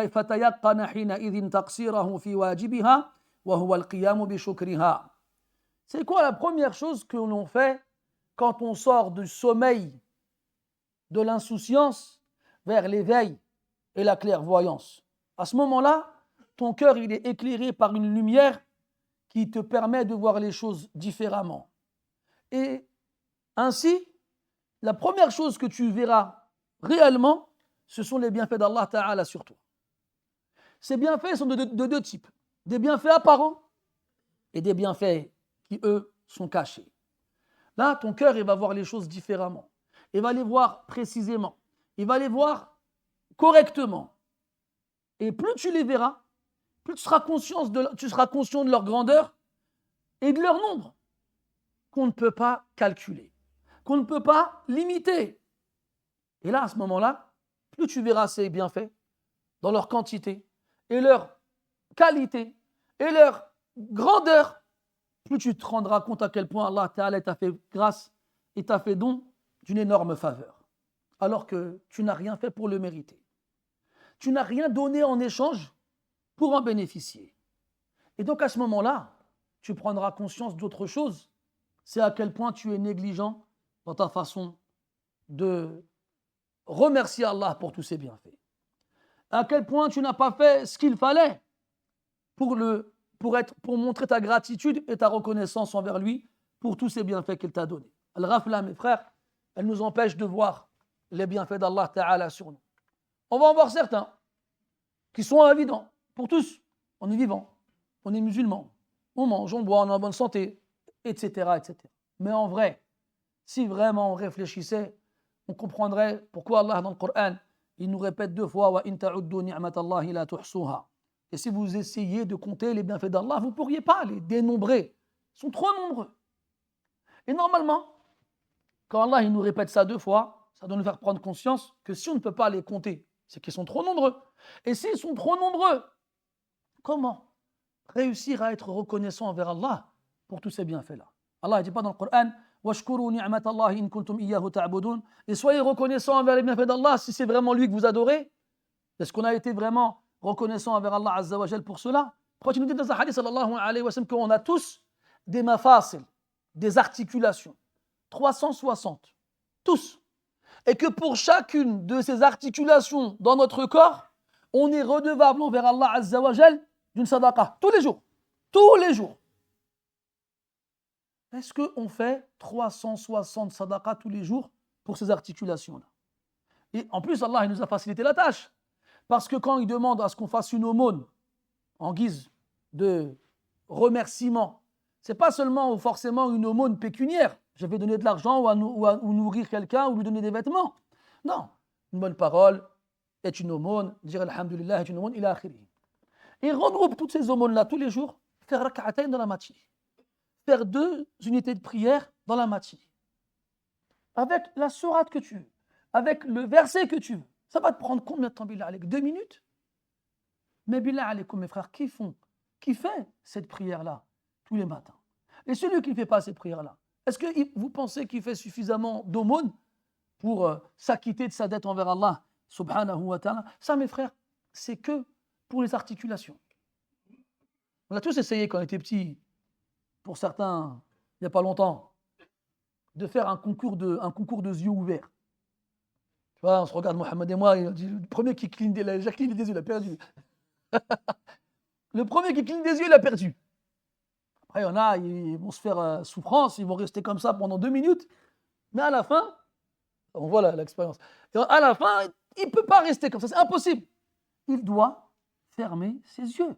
فتيقن حينئذ تقصيره في واجبها وهو القيام بشكرها. C'est quoi la première chose que l'on fait quand on sort du sommeil de l'insouciance vers l'éveil et la clairvoyance? À ce moment-là, ton cœur il est éclairé par une lumière qui te permet de voir les choses différemment. Et ainsi, la première chose que tu verras réellement, ce sont les bienfaits d'Allah Ta'ala sur toi. Ces bienfaits sont de deux types. Des bienfaits apparents et des bienfaits qui, eux, sont cachés. Là, ton cœur, il va voir les choses différemment. Il va les voir précisément. Il va les voir correctement. Et plus tu les verras, plus tu seras conscient de leur grandeur et de leur nombre qu'on ne peut pas calculer. qu'on ne peut pas limiter. Et là, à ce moment-là, plus tu verras ces bienfaits dans leur quantité et leur qualité et leur grandeur, plus tu te rendras compte à quel point Allah Ta'ala t'a fait grâce et t'a fait don d'une énorme faveur, alors que tu n'as rien fait pour le mériter. Tu n'as rien donné en échange pour en bénéficier. Et donc à ce moment-là, tu prendras conscience d'autre chose, c'est à quel point tu es négligent dans ta façon de remercier Allah pour tous ses bienfaits. À quel point tu n'as pas fait ce qu'il fallait pour montrer ta gratitude et ta reconnaissance envers lui pour tous ces bienfaits qu'il t'a donnés. Al-ghafla, mes frères, elle nous empêche de voir les bienfaits d'Allah Ta'ala sur nous. On va en voir certains qui sont évidents pour tous. On est vivant, on est musulman, on mange, on boit, on est en bonne santé, etc., etc. Mais en vrai, si vraiment on réfléchissait, on comprendrait pourquoi Allah dans le Coran, il nous répète 2 fois wa in ta'uddu ni'matallahi la tuhsuha. Et si vous essayez de compter les bienfaits d'Allah, vous ne pourriez pas les dénombrer. Ils sont trop nombreux. Et normalement, quand Allah il nous répète ça 2 fois, ça doit nous faire prendre conscience que si on ne peut pas les compter, c'est qu'ils sont trop nombreux. Et s'ils sont trop nombreux, comment réussir à être reconnaissant envers Allah pour tous ces bienfaits-là? Allah ne dit pas dans le Coran washkuru ni'matallahi in kuntum iyyahu ta'budun, et soyez reconnaissants envers les bienfaits d'Allah si c'est vraiment lui que vous adorez. Est-ce qu'on a été vraiment reconnaissant envers Allah Azza wa Jal pour cela? Pourquoi tu nous dis dans un hadith sallallahu alayhi wa sallam qu'on a tous des mafasil, des articulations, 360, tous, et que pour chacune de ces articulations dans notre corps, on est redevable envers Allah Azza wa Jal d'une sadaqa, tous les jours, tous les jours. Est-ce qu'on fait 360 sadaqas tous les jours pour ces articulations-là? Et en plus, Allah il nous a facilité la tâche. Parce que quand il demande à ce qu'on fasse une aumône en guise de remerciement, ce n'est pas seulement ou forcément une aumône pécuniaire. Je vais donner de l'argent ou nourrir quelqu'un ou lui donner des vêtements. Non, une bonne parole est une aumône, dire alhamdulillah est une aumône, ila akhiri. Et regroupe toutes ces aumônes-là tous les jours, faire rak'atayn dans la matinée. Faire 2 unités de prière dans la matinée. Avec la sourate que tu veux, avec le verset que tu veux. Ça va te prendre combien de temps, billah alayk? 2 minutes? Mais billah alaykoum, mes frères, qui fait cette prière-là tous les matins? Et celui qui ne fait pas cette prière-là, est-ce que vous pensez qu'il fait suffisamment d'aumônes pour s'acquitter de sa dette envers Allah subhanahu wa ta'ala? Ça, mes frères, c'est que pour les articulations. On a tous essayé quand on était petits, pour certains, il n'y a pas longtemps, de faire un concours de yeux ouverts. Tu vois, on se regarde, Mohamed et moi, il dit, le premier qui cligne des yeux, il a perdu. Le premier qui cligne des yeux, il a perdu. Après, il y en a, ils vont se faire souffrance, ils vont rester comme ça pendant 2 minutes, mais à la fin, on voit l'expérience, et à la fin, il ne peut pas rester comme ça, c'est impossible. Il doit fermer ses yeux.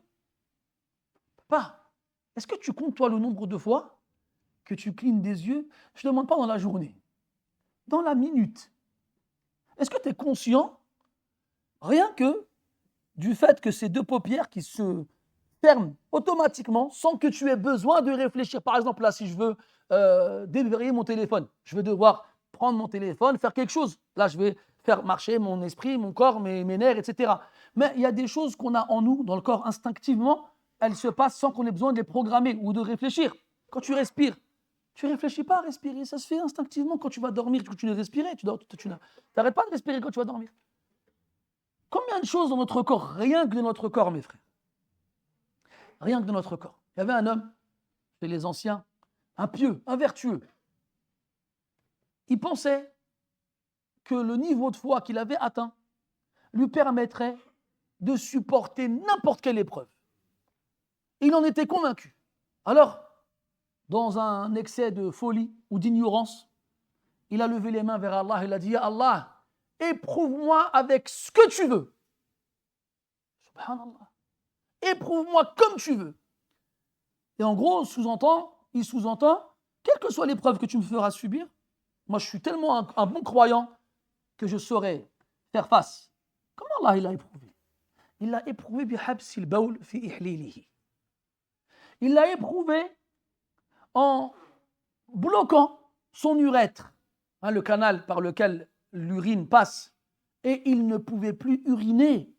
Pas. Est-ce que tu comptes, toi, le nombre de fois que tu clignes des yeux? Je ne demande pas dans la journée, dans la minute. Est-ce que tu es conscient, rien que du fait que ces 2 paupières qui se ferment automatiquement sans que tu aies besoin de réfléchir? Par exemple, là, si je veux déverrouiller mon téléphone, je vais devoir prendre mon téléphone, faire quelque chose. Là, je vais faire marcher mon esprit, mon corps, mes nerfs, etc. Mais il y a des choses qu'on a en nous, dans le corps, instinctivement, elles se passent sans qu'on ait besoin de les programmer ou de réfléchir. Quand tu respires, tu ne réfléchis pas à respirer, ça se fait instinctivement. Quand tu vas dormir, tu continues de respirer, tu n'arrêtes pas de respirer quand tu vas dormir. Combien de choses dans notre corps, rien que de notre corps, mes frères, rien que de notre corps. Il y avait un homme, chez les anciens, un pieux, un vertueux. Il pensait que le niveau de foi qu'il avait atteint lui permettrait de supporter n'importe quelle épreuve. Il en était convaincu. Alors, dans un excès de folie ou d'ignorance, il a levé les mains vers Allah et il a dit « Ya Allah, éprouve-moi avec ce que tu veux. » Subhanallah. Éprouve-moi comme tu veux. Et en gros, il sous-entend, quelle que soit l'épreuve que tu me feras subir, moi je suis tellement un bon croyant que je saurais faire face. Comment Allah il l'a éprouvé? Il l'a éprouvé bihabsil bawl fi ihlilihi. Il l'a éprouvé en bloquant son urètre le canal par lequel l'urine passe, et il ne pouvait plus uriner.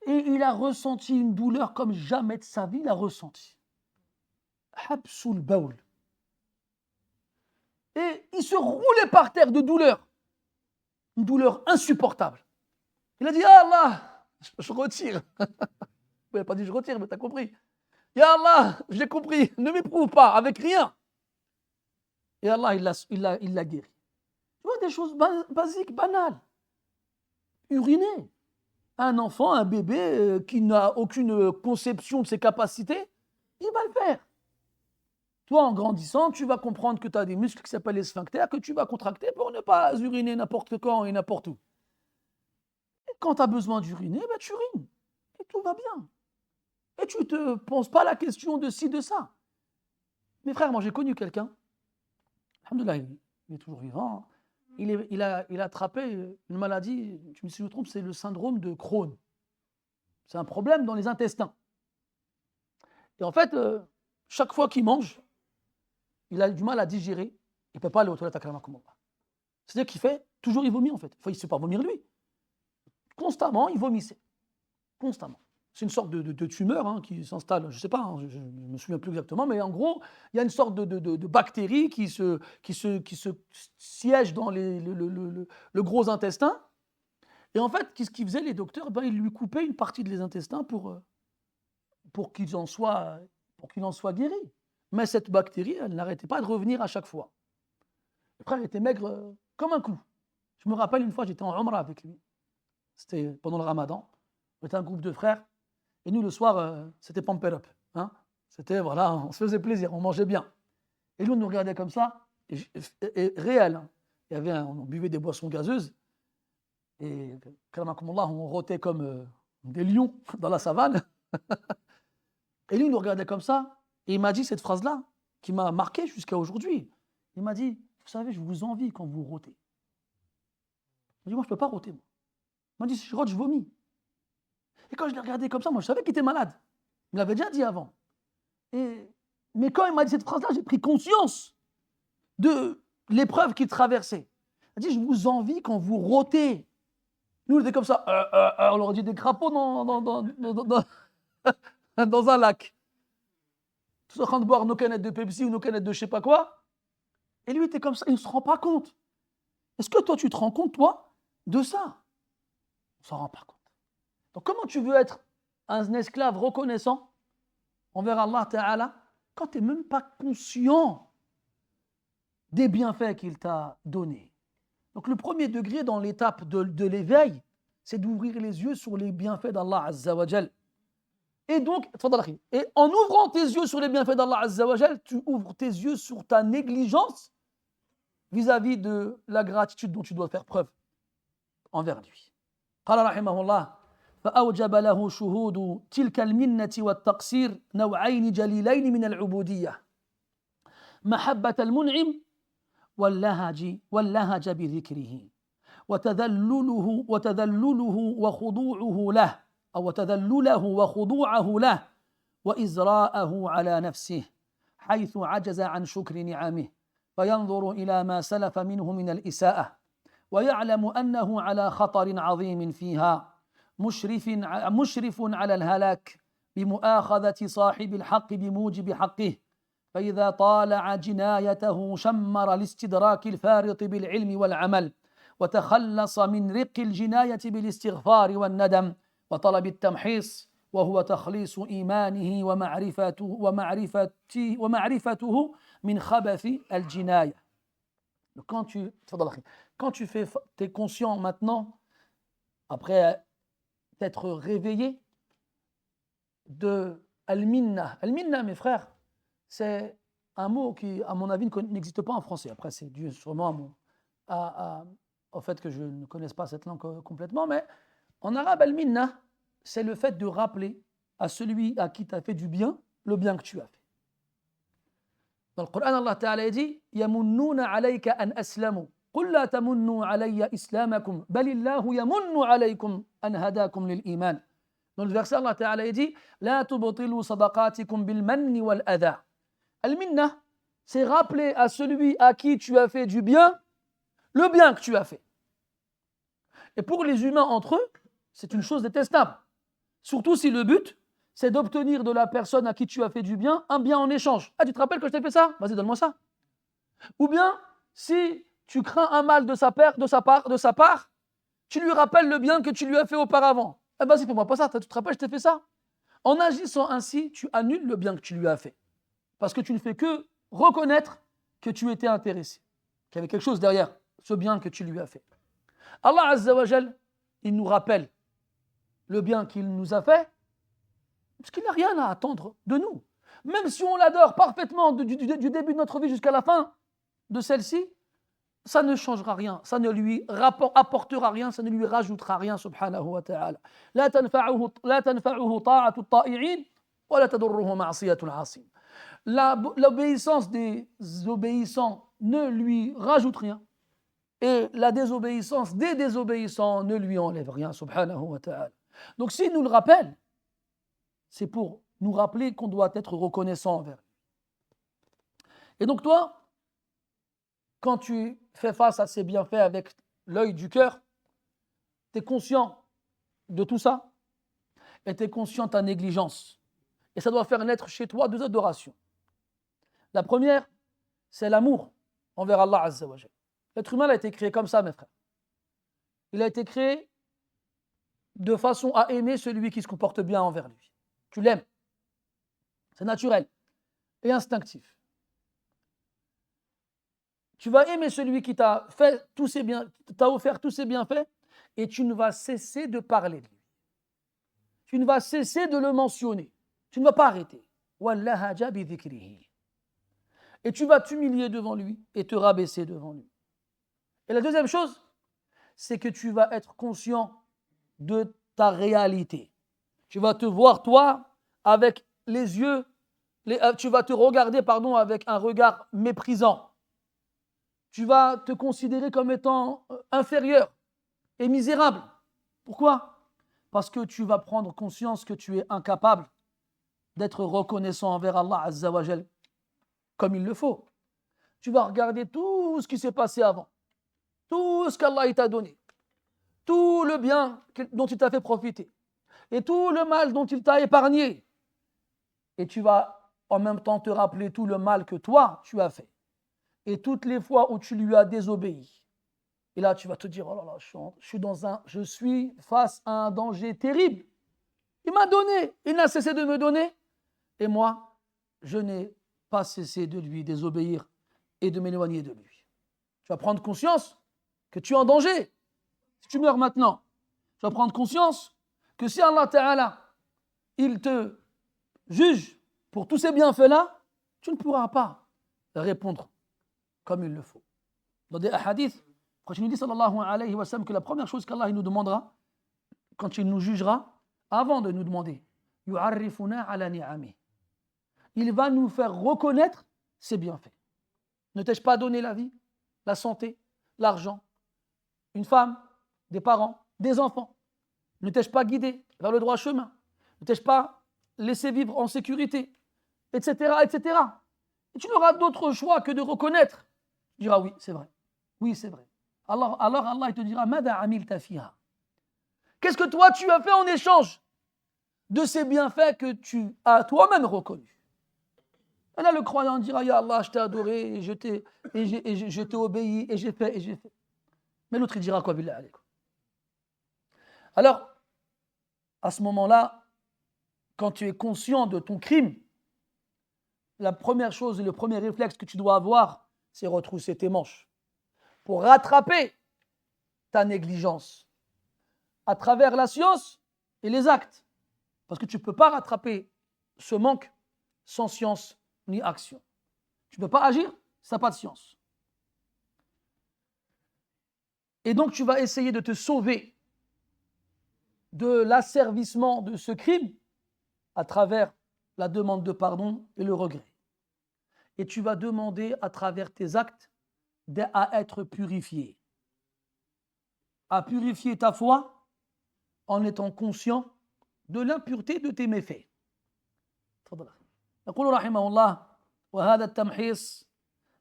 Et il a ressenti une douleur comme jamais de sa vie il a ressenti. Habsul baoul. Et il se roulait par terre de douleur. Une douleur insupportable. Il a dit, ah Allah, je retire. Il n'a pas dit je retire, mais tu as compris. Ya Allah, j'ai compris, ne m'éprouve pas avec rien. Et Allah, il l'a guéri. Tu vois, des choses basiques, banales. Uriner. Un enfant, un bébé qui n'a aucune conception de ses capacités, il va le faire. Toi, en grandissant, tu vas comprendre que tu as des muscles qui s'appellent les sphincters, que tu vas contracter pour ne pas uriner n'importe quand et n'importe où. Et quand tu as besoin d'uriner, ben, tu urines. Et tout va bien. Et tu ne te poses pas la question de ci, de ça. Mes frères, moi j'ai connu quelqu'un, alhamdoulilah, il est toujours vivant, il a attrapé une maladie, si je me trompe, c'est le syndrome de Crohn. C'est un problème dans les intestins. Et en fait, chaque fois qu'il mange, il a du mal à digérer, il ne peut pas aller aux toilettes à Kalamakumullah. C'est-à-dire qu'il fait, toujours il vomit en fait. Enfin, il ne sait pas vomir lui. Constamment, il vomissait. Constamment. C'est une sorte de tumeur qui s'installe, je ne sais pas, je ne me souviens plus exactement, mais en gros, il y a une sorte de bactérie qui se siège dans le gros intestin. Et en fait, qu'est-ce qu'ils faisaient les docteurs? Ils lui coupaient une partie de les intestins pour qu'il en soit guéri. Mais cette bactérie, elle n'arrêtait pas de revenir à chaque fois. Le frère était maigre comme un clou. Je me rappelle une fois, j'étais en Umrah avec lui. C'était pendant le Ramadan. On était un groupe de frères. Et nous, le soir, c'était pamper up. C'était, voilà, on se faisait plaisir, on mangeait bien. Et lui, on nous regardait comme ça, et réel. On buvait des boissons gazeuses. Et, on rotait comme des lions dans la savane. Et lui, il nous regardait comme ça. Et il m'a dit cette phrase-là, qui m'a marqué jusqu'à aujourd'hui. Il m'a dit, vous savez, je vous envie quand vous rôtez. Il m'a dit, moi, je ne peux pas rôter. Moi. Il m'a dit, si je rote, je vomis. Et quand je l'ai regardé comme ça, moi, je savais qu'il était malade. Il me l'avait déjà dit avant. Mais quand il m'a dit cette phrase-là, j'ai pris conscience de l'épreuve qu'il traversait. Il a dit, je vous envie quand vous rôtez. Nous, on était comme ça. On leur dit des crapauds dans un lac. Tous en train de boire nos canettes de Pepsi ou nos canettes de je sais pas quoi. Et lui, il était comme ça. Il ne se rend pas compte. Est-ce que toi, tu te rends compte, toi, de ça? On ne s'en rend pas compte. Donc, comment tu veux être un esclave reconnaissant envers Allah Ta'ala quand tu n'es même pas conscient des bienfaits qu'il t'a donnés? Donc, le premier degré dans l'étape de l'éveil, c'est d'ouvrir les yeux sur les bienfaits d'Allah Azza wa Jal. Et donc, en ouvrant tes yeux sur les bienfaits d'Allah Azza wa Jal, tu ouvres tes yeux sur ta négligence vis-à-vis de la gratitude dont tu dois faire preuve envers lui. قال رحمه الله فأوجب له شهود تلك المنة والتقصير نوعين جليلين من العبودية محبة المنعم واللهج بذكره وتذلله وخضوعه له أو تذلله وخضوعه له وإزراءه على نفسه حيث عجز عن شكر نعمه فينظر إلى ما سلف منه من الإساءة ويعلم أنه على خطر عظيم فيها مشرف على الهلاك بمؤاخذة صاحب الحق بموجب حقه فإذا طالع جنايته شمر لاستدراك الفارط بالعلم والعمل وتخلص من رق الجناية بالاستغفار والندم وطلب التمحيص وهو تخليص إيمانه ومعرفته من خبث الجناية. Quand tu es conscient maintenant, après t'être réveillé, de Al-Minna. Al-Minna, mes frères, c'est un mot qui, à mon avis, n'existe pas en français. Après, c'est dû sûrement au fait que je ne connaisse pas cette langue complètement, mais en arabe, Al-Minna, c'est le fait de rappeler à celui à qui tu as fait du bien, le bien que tu as fait. Dans le Coran, Allah Ta'ala dit يَمُنُّونَ عَلَيْكَ أَنْ أَسْلَمُوا قُلْ لَا تَمُنُّوا عَلَيَّ إِسْلَامَكُمْ بَلِ اللَّهُ يَمُنُّ عَلَيْكُمْ أَنْ هَدَاكُمْ لِلْإِيمَانِ. Dans le verset, Allah Ta'ala dit لَا تُبْطِلُوا صَدَقَاتِكُمْ بِالْمَنِّ وَالْأَذَى. Al-Minna, c'est rappeler à celui à qui tu as fait du bien, le bien que tu as fait. Et pour les humains entre eux, c'est une chose détestable. Surtout si le but, c'est d'obtenir de la personne à qui tu as fait du bien un bien en échange. Ah, tu te rappelles que je t'ai fait ça? Vas-y, donne-moi ça. Ou bien, si tu crains un mal de sa part, tu lui rappelles le bien que tu lui as fait auparavant. Ah, vas-y, fais-moi pas ça. Tu te rappelles, je t'ai fait ça? En agissant ainsi, tu annules le bien que tu lui as fait. Parce que tu ne fais que reconnaître que tu étais intéressé, qu'il y avait quelque chose derrière ce bien que tu lui as fait. Allah Azza wa Jal, il nous rappelle le bien qu'il nous a fait, parce qu'il n'a rien à attendre de nous. Même si on l'adore parfaitement du début de notre vie jusqu'à la fin de celle-ci, ça ne changera rien, ça ne lui apportera rien, ça ne lui rajoutera rien, subhanahu wa ta'ala. La tanfa'uhu ta'atu ta'i'in, wa la tadurruhu ma'siyatul 'asim. L'obéissance des obéissants ne lui rajoute rien, et la désobéissance des désobéissants ne lui enlève rien, subhanahu wa ta'ala. Donc s'il nous le rappelle, c'est pour nous rappeler qu'on doit être reconnaissant envers lui. Et donc toi, quand tu fais face à ces bienfaits avec l'œil du cœur, tu es conscient de tout ça et tu es conscient de ta négligence. Et ça doit faire naître chez toi deux adorations. La première, c'est l'amour envers Allah Azza wa Jal. L'être humain a été créé comme ça, mes frères. Il a été créé de façon à aimer celui qui se comporte bien envers lui. Tu l'aimes. C'est naturel et instinctif. Tu vas aimer celui qui t'a fait t'a offert tous ses bienfaits et tu ne vas cesser de parler de lui. Tu ne vas cesser de le mentionner. Tu ne vas pas arrêter. Et tu vas t'humilier devant lui et te rabaisser devant lui. Et la deuxième chose, c'est que tu vas être conscient de ta réalité. Tu vas te voir, toi, avec les yeux, tu vas te regarder, avec un regard méprisant. Tu vas te considérer comme étant inférieur et misérable. Pourquoi? Parce que tu vas prendre conscience que tu es incapable d'être reconnaissant envers Allah Azza wa Jal comme il le faut. Tu vas regarder tout ce qui s'est passé avant, tout ce qu'Allah t'a donné, tout le bien dont il t'a fait profiter et tout le mal dont il t'a épargné. Et tu vas en même temps te rappeler tout le mal que toi, tu as fait. Et toutes les fois où tu lui as désobéi. Et là, tu vas te dire, oh là là, je suis face à un danger terrible. Il m'a donné, il n'a cessé de me donner. Et moi, je n'ai pas cessé de lui désobéir et de m'éloigner de lui. Tu vas prendre conscience que tu es en danger. Si tu meurs maintenant, tu vas prendre conscience que si Allah Ta'ala, il te juge pour tous ces bienfaits-là, tu ne pourras pas répondre comme il le faut. Dans des hadiths, quand il nous dit sallallahu alayhi wa sallam que la première chose qu'Allah nous demandera, quand il nous jugera, avant de nous demander, yu'arrifuna ala ni'ami, il va nous faire reconnaître ses bienfaits. Ne t'ai-je pas donné la vie, la santé, l'argent, une femme, des parents, des enfants? Ne t'ai-je pas guidé vers le droit chemin? Ne t'ai-je pas laissé vivre en sécurité? Etc., etc. Et tu n'auras d'autre choix que de reconnaître. Tu diras oui, c'est vrai. Oui, c'est vrai. Alors Allah il te dira, Mada amilta fiha. Qu'est-ce que toi tu as fait en échange de ces bienfaits que tu as toi-même reconnus? Et là, le croyant dira, Ya Allah, je t'ai adoré, et je t'ai obéi, et j'ai fait, et j'ai fait. Mais l'autre, il dira quoi, billah alaykum. Alors, à ce moment-là, quand tu es conscient de ton crime, la première chose, le premier réflexe que tu dois avoir, c'est retrousser tes manches pour rattraper ta négligence à travers la science et les actes. Parce que tu ne peux pas rattraper ce manque sans science ni action. Tu ne peux pas agir, ça n'a pas de science. Et donc tu vas essayer de te sauver de l'asservissement de ce crime à travers la demande de pardon et le regret. Et tu vas demander à travers tes actes à être purifié, à purifier ta foi en étant conscient de l'impureté de tes méfaits. يقول رحمه الله وهذا التمحيص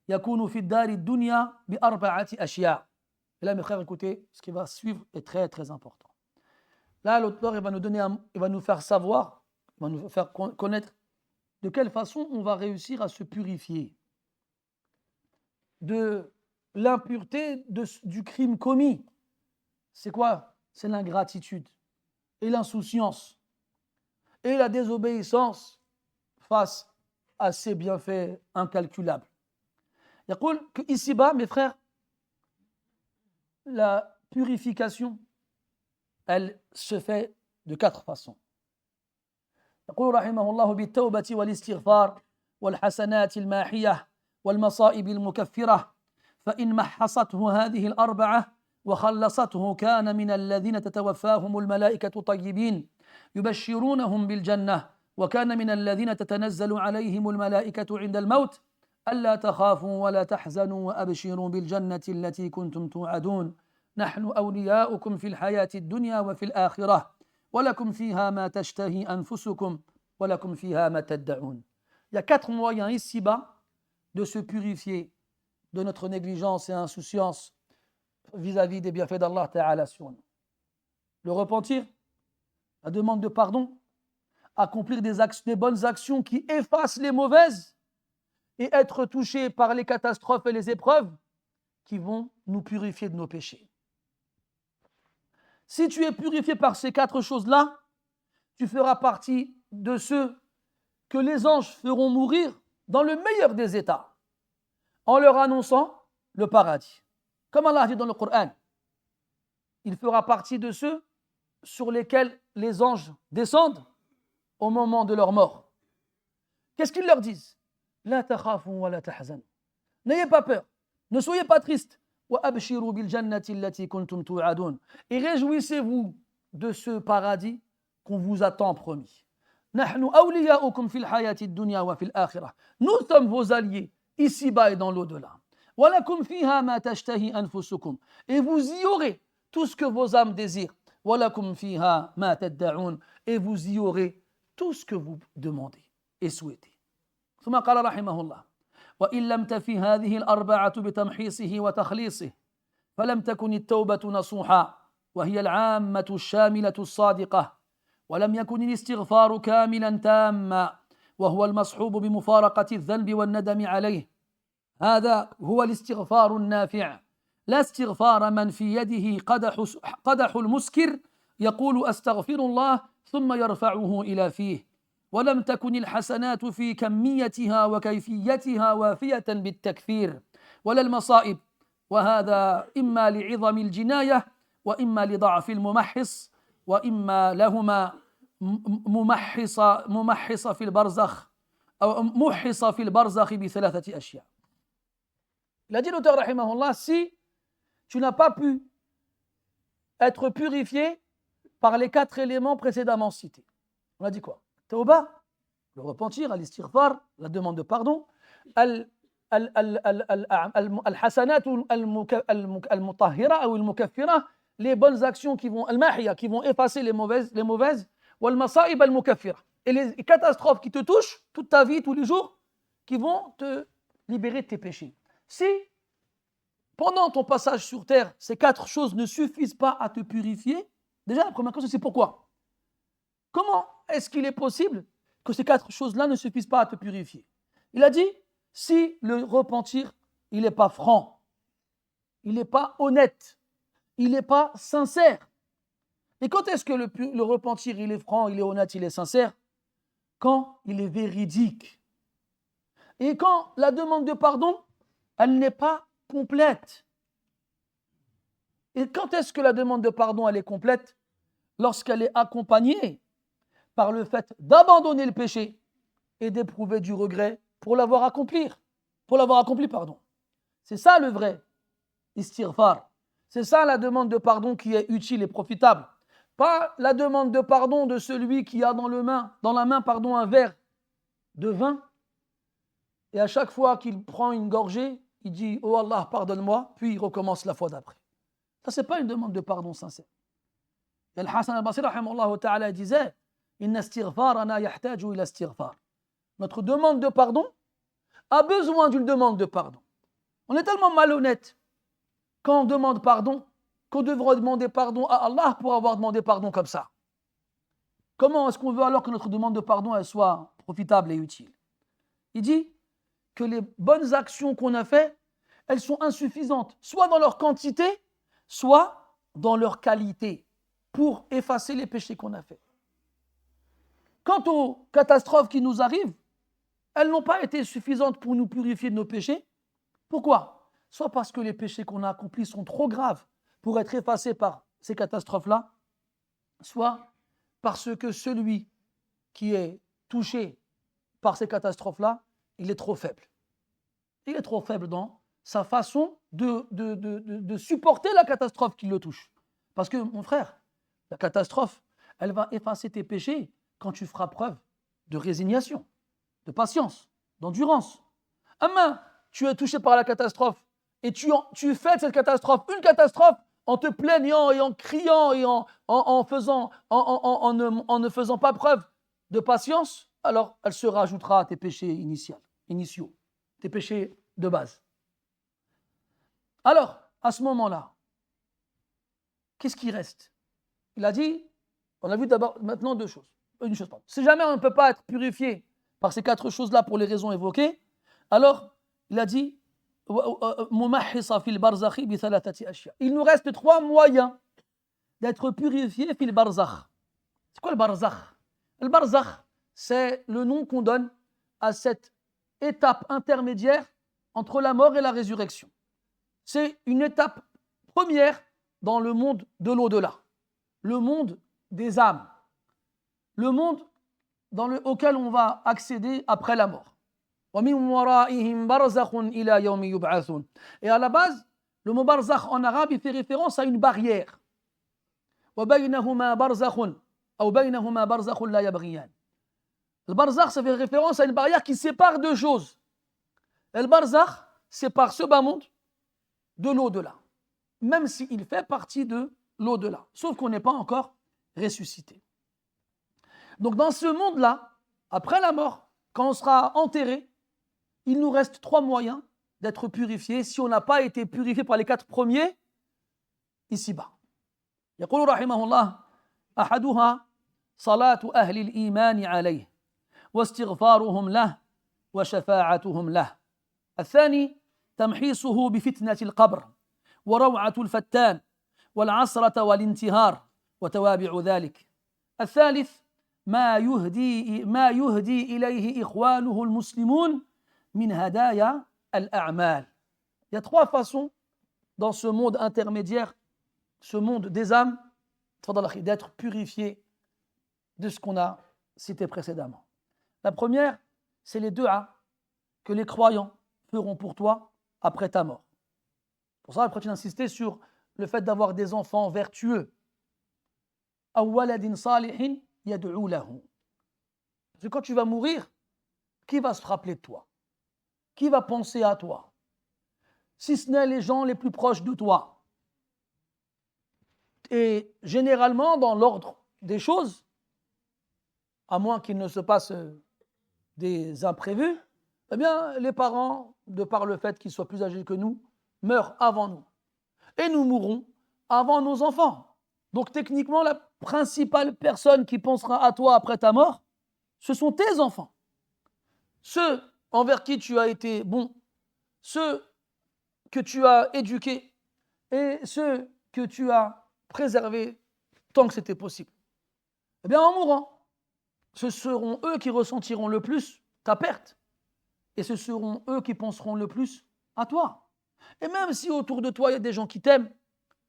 يكون في الدار الدنيا بأربعة أشياء. Et là, mes frères, écoutez, ce qui va suivre est très, très important. Là, l'auteur, il va nous donner, il va nous faire savoir, il va nous faire connaître de quelle façon on va réussir à se purifier de l'impureté du crime commis. C'est quoi? C'est l'ingratitude et l'insouciance et la désobéissance face à ces bienfaits incalculables. Il y a que ici-bas, mes frères, la purification, elle se fait de 4 façons. يقول رحمه الله بالتوبة والاستغفار والحسنات الماحية والمصائب المكفرة فإن محصته هذه الأربعة وخلصته كان من الذين تتوفاهم الملائكة طيبين يبشرونهم بالجنة وكان من الذين تتنزل عليهم الملائكة عند الموت ألا تخافوا ولا تحزنوا وأبشروا بالجنة التي كنتم توعدون نحن أولياؤكم في الحياة الدنيا وفي الآخرة ولكم فيها ما تشتهي أنفسكم ولكم فيها ما تدعون. Il y a 4 moyens ici-bas de se purifier de notre négligence et insouciance vis-à-vis des bienfaits d'Allah Ta'ala sur nous. Le repentir, la demande de pardon, accomplir des bonnes actions qui effacent les mauvaises et être touché par les catastrophes et les épreuves qui vont nous purifier de nos péchés. Si tu es purifié par ces 4 choses-là, tu feras partie de ceux que les anges feront mourir dans le meilleur des états, en leur annonçant le paradis. Comme Allah dit dans le Coran, il fera partie de ceux sur lesquels les anges descendent au moment de leur mort. Qu'est-ce qu'ils leur disent? La takhafu wa la tahzanu. N'ayez pas peur, ne soyez pas tristes. وَأَبْشِرُوا بِالْجَنَّةِ الَّتِي كُنْتُمْ تُوعَدُونَ. Et réjouissez-vous de ce paradis qu'on vous a tant promis. نَحْنُ أَوْلِيَاؤُكُمْ فِي الْحَيَاةِ الدُّنْيا وَفِي الْآخِرَةِ. Nous sommes vos alliés ici-bas et dans l'au-delà. وَلَكُمْ فِيهَا مَا تَشْتَهِي أَنفُسُكُمْ. Et vous y aurez tout ce que vos âmes désirent. وَلَكُمْ فِيهَا مَا تَدَّعُونَ. Et vous y aurez tout ce que vous demandez et souhaitez. ثم قال رحمه الله وإن لم تفي هذه الأربعة بتمحيصه وتخليصه فلم تكن التوبة نصوحا وهي العامة الشاملة الصادقة ولم يكن الاستغفار كاملا تاما وهو المصحوب بمفارقة الذنب والندم عليه. هذا هو الاستغفار النافع لا استغفار من في يده قدح المسكر يقول أستغفر الله ثم يرفعه إلى فيه. ولم تكن الحسنات في كميتها وكيفيتها وافية بالتكفير ولا المصائب وهذا إما لعظم الجناية وإما لضعف الممحص وإما لهما ممحص في البرزخ أو محص في البرزخ بثلاثة أشياء. Il a dit l'auteur rahimahullah, si tu n'as pas pu être purifié par les 4 éléments précédemment cités, on a dit quoi? Tawba, le repentir, al-istighfar, la demande de pardon, al-hasanat al-mutahhira ou al-mukaffira, les bonnes actions qui vont, al-mahia, qui vont effacer les mauvaises, wal-masa'ib al-mukaffira, et les catastrophes qui te touchent toute ta vie, tous les jours, qui vont te libérer de tes péchés. Si, pendant ton passage sur terre, ces 4 choses ne suffisent pas à te purifier, déjà la première question c'est pourquoi? Comment est-ce qu'il est possible que ces 4 choses-là ne suffisent pas à te purifier? Il a dit, si le repentir, il n'est pas franc, il n'est pas honnête, il n'est pas sincère. Et quand est-ce que le repentir, il est franc, il est honnête, il est sincère? Quand il est véridique. Et quand la demande de pardon, elle n'est pas complète. Et quand est-ce que la demande de pardon, elle est complète? Lorsqu'elle est accompagnée par le fait d'abandonner le péché et d'éprouver du regret pour l'avoir accompli. C'est ça le vrai istighfar. C'est ça la demande de pardon qui est utile et profitable. Pas la demande de pardon de celui qui a dans la main un verre de vin et à chaque fois qu'il prend une gorgée, il dit « Oh Allah, pardonne-moi » puis il recommence la fois d'après. Ça, ce n'est pas une demande de pardon sincère. Et Al-Hasan al-Basri, rahimahullah ta'ala, disait Inna istighfarana yahtaju ila istighfar. Notre demande de pardon a besoin d'une demande de pardon. On est tellement malhonnête quand on demande pardon, qu'on devrait demander pardon à Allah pour avoir demandé pardon comme ça. Comment est-ce qu'on veut alors que notre demande de pardon elle soit profitable et utile? Il dit que les bonnes actions qu'on a faites, elles sont insuffisantes, soit dans leur quantité, soit dans leur qualité, pour effacer les péchés qu'on a faits. Quant aux catastrophes qui nous arrivent, elles n'ont pas été suffisantes pour nous purifier de nos péchés. Pourquoi? Soit parce que les péchés qu'on a accomplis sont trop graves pour être effacés par ces catastrophes-là, soit parce que celui qui est touché par ces catastrophes-là, il est trop faible. Il est trop faible dans sa façon de supporter la catastrophe qui le touche. Parce que, mon frère, la catastrophe, elle va effacer tes péchés quand tu feras preuve de résignation, de patience, d'endurance. Amma, tu es touché par la catastrophe et tu fais de cette catastrophe une catastrophe en te plaignant et en criant et en ne faisant pas preuve de patience, alors elle se rajoutera à tes péchés initiaux, tes péchés de base. Alors, à ce moment-là, qu'est-ce qui reste? Il a dit, on a vu d'abord maintenant deux choses. Une chose, pardon. Si jamais on ne peut pas être purifié par ces quatre choses-là pour les raisons évoquées, alors il a dit, il nous reste trois moyens d'être purifié fil barzakh. C'est quoi le barzakh? Le barzakh, c'est le nom qu'on donne à cette étape intermédiaire entre la mort et la résurrection. C'est une étape première dans le monde de l'au-delà, le monde des âmes, le monde auquel on va accéder après la mort. Et à la base, le mot barzakh en arabe, il fait référence à une barrière. Le barzakh, ça fait référence à une barrière qui sépare deux choses. Et le barzakh sépare ce bas monde de l'au-delà, même s'il fait partie de l'au-delà, sauf qu'on n'est pas encore ressuscité. Donc dans ce monde-là, après la mort, quand on sera enterré, il nous reste trois moyens d'être purifiés si on n'a pas été purifié par les quatre premiers ici-bas. يقول رحمه الله أحدها صلاة أهل الإيمان عليه واستغفارهم له وشفاعتهم له. الثاني تمحيصه بفتنة القبر وروعة الفتان والعصرة والانتهار وتوابع ذلك. الثالث ما يهدي إليه إخوانه المسلمون من هدايا الأعمال. Il y a trois façons dans ce monde intermédiaire, ce monde des âmes, d'être purifié de ce qu'on a cité précédemment. La première, c'est les du'a que les croyants feront pour toi après ta mort. Pour ça, après, tu insistais sur le fait d'avoir des enfants vertueux. Aw waladin salihin yad'u lahu. Parce que quand tu vas mourir, qui va se rappeler de toi? Qui va penser à toi? Si ce n'est les gens les plus proches de toi. Et généralement, dans l'ordre des choses, à moins qu'il ne se passe des imprévus, eh bien, les parents, de par le fait qu'ils soient plus âgés que nous, meurent avant nous. Et nous mourrons avant nos enfants. Donc techniquement, la principale personne qui pensera à toi après ta mort, ce sont tes enfants. Ceux envers qui tu as été bon, ceux que tu as éduqués et ceux que tu as préservés tant que c'était possible. Eh bien, en mourant, ce seront eux qui ressentiront le plus ta perte et ce seront eux qui penseront le plus à toi. Et même si autour de toi, il y a des gens qui t'aiment,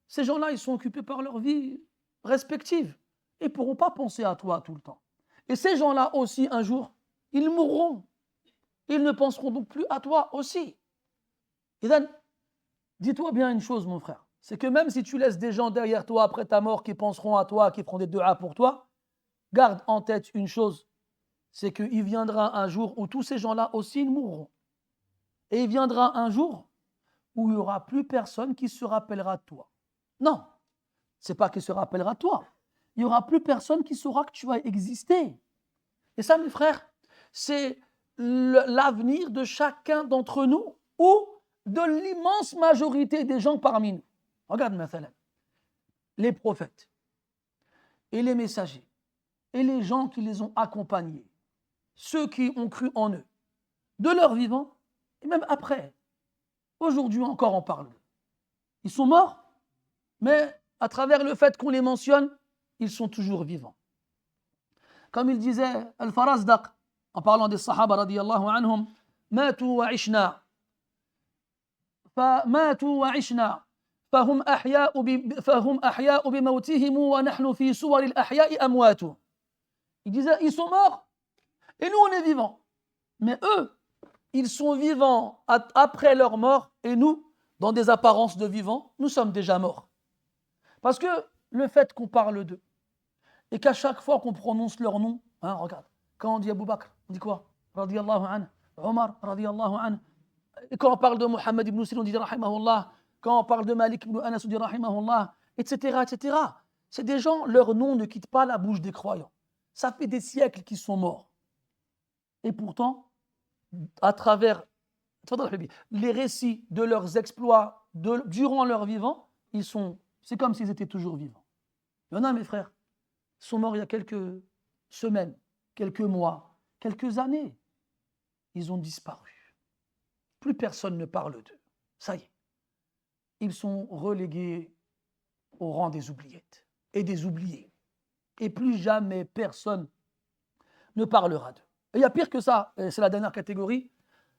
ces gens-là, ils sont occupés par leur vie respective. Ils ne pourront pas penser à toi tout le temps. Et ces gens-là aussi, un jour, ils mourront. Ils ne penseront donc plus à toi aussi. Et donc, dis-toi bien une chose, mon frère, c'est que même si tu laisses des gens derrière toi après ta mort qui penseront à toi, qui feront des du'a pour toi, garde en tête une chose, c'est qu'il viendra un jour où tous ces gens-là aussi ils mourront. Et il viendra un jour où il n'y aura plus personne qui se rappellera de toi. Non, ce n'est pas qu'il se rappellera de toi. Il n'y aura plus personne qui saura que tu as existé. Et ça, mes frères, c'est l'avenir de chacun d'entre nous ou de l'immense majorité des gens parmi nous. Regarde, mathalan, les prophètes et les messagers et les gens qui les ont accompagnés, ceux qui ont cru en eux, de leur vivant, et même après. Aujourd'hui encore, on parle. Ils sont morts, mais à travers le fait qu'on les mentionne, ils sont toujours vivants. Comme il disait Al-Farazdaq, en parlant des Sahaba radiyallahu anhum, ماتوا وعشنا فماتوا وعشنا فهم أحياء بموتهم ونحن في صور الأحياء أموات. Il disait, ils sont morts et nous on est vivants. Mais eux, ils sont vivants après leur mort et nous, dans des apparences de vivants, nous sommes déjà morts. Parce que le fait qu'on parle d'eux et qu'à chaque fois qu'on prononce leur nom, hein, regarde, quand on dit Abu Bakr, on dit quoi? Radiyallahu anhu, Omar, radiyallahu anhu. Et quand on parle de Mohammed ibn Sirin, on dit rahimahullah. Quand on parle de Malik ibn Anas, on dit rahimahullah, etc., etc. C'est des gens, leur nom ne quitte pas la bouche des croyants. Ça fait des siècles qu'ils sont morts. Et pourtant, à travers les récits de leurs exploits durant leur vivant, c'est comme s'ils étaient toujours vivants. Il y en a, mes frères, ils sont morts il y a quelques semaines, quelques mois, quelques années. Ils ont disparu. Plus personne ne parle d'eux. Ça y est. Ils sont relégués au rang des oubliettes et des oubliés. Et plus jamais personne ne parlera d'eux. Et il y a pire que ça, et c'est la dernière catégorie,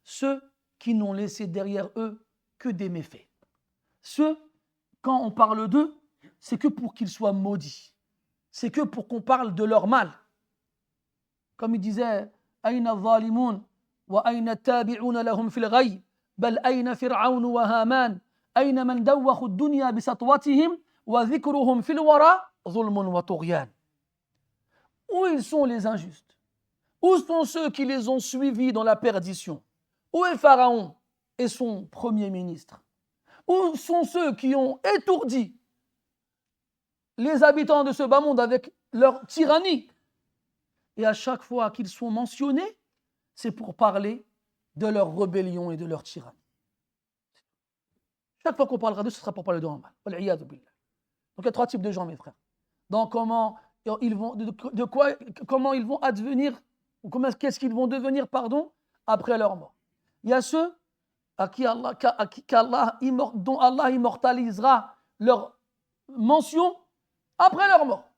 ceux qui n'ont laissé derrière eux que des méfaits. Ceux, quand on parle d'eux, c'est que pour qu'ils soient maudits. C'est que pour qu'on parle de leur mal. Comme il disait, Aïna zalimun wa aïna tabi'una lahum fil ghayb, bal aïna fir'aun wa haman, aïna man dawwakhu ad-dunya bi satwatihim wa dhikruhum fil wara zulmun wa tughyan. Où ils sont les injustes? Où sont ceux qui les ont suivis dans la perdition? Où est Pharaon et son premier ministre? Où sont ceux qui ont étourdi les habitants de ce bas monde avec leur tyrannie? Et à chaque fois qu'ils sont mentionnés, c'est pour parler de leur rébellion et de leur tyrannie. Chaque fois qu'on parlera d'eux, ce sera pour parler de leur mal. Donc il y a trois types de gens, mes frères. Donc comment ils vont advenir, ou qu'est-ce qu'ils vont devenir, après leur mort. Il y a ceux dont Allah immortalisera leur mention après leur mort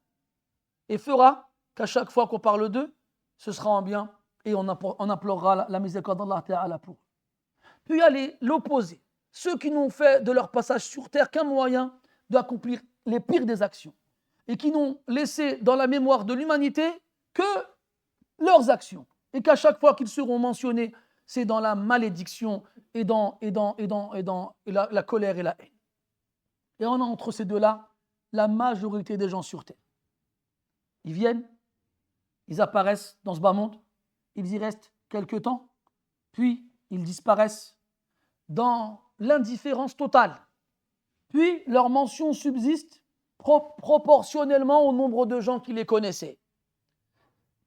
et fera qu'à chaque fois qu'on parle d'eux, ce sera en bien et on implorera la miséricorde d'Allah Ta'ala pour eux. Puis il y a l'opposé, ceux qui n'ont fait de leur passage sur terre qu'un moyen d'accomplir les pires des actions et qui n'ont laissé dans la mémoire de l'humanité que leurs actions et qu'à chaque fois qu'ils seront mentionnés, c'est dans la malédiction et dans la colère et la haine. Et on a entre ces deux-là la majorité des gens sur terre. Ils viennent, ils apparaissent dans ce bas monde, ils y restent quelque temps, puis ils disparaissent dans l'indifférence totale. Puis leur mention subsiste proportionnellement au nombre de gens qui les connaissaient.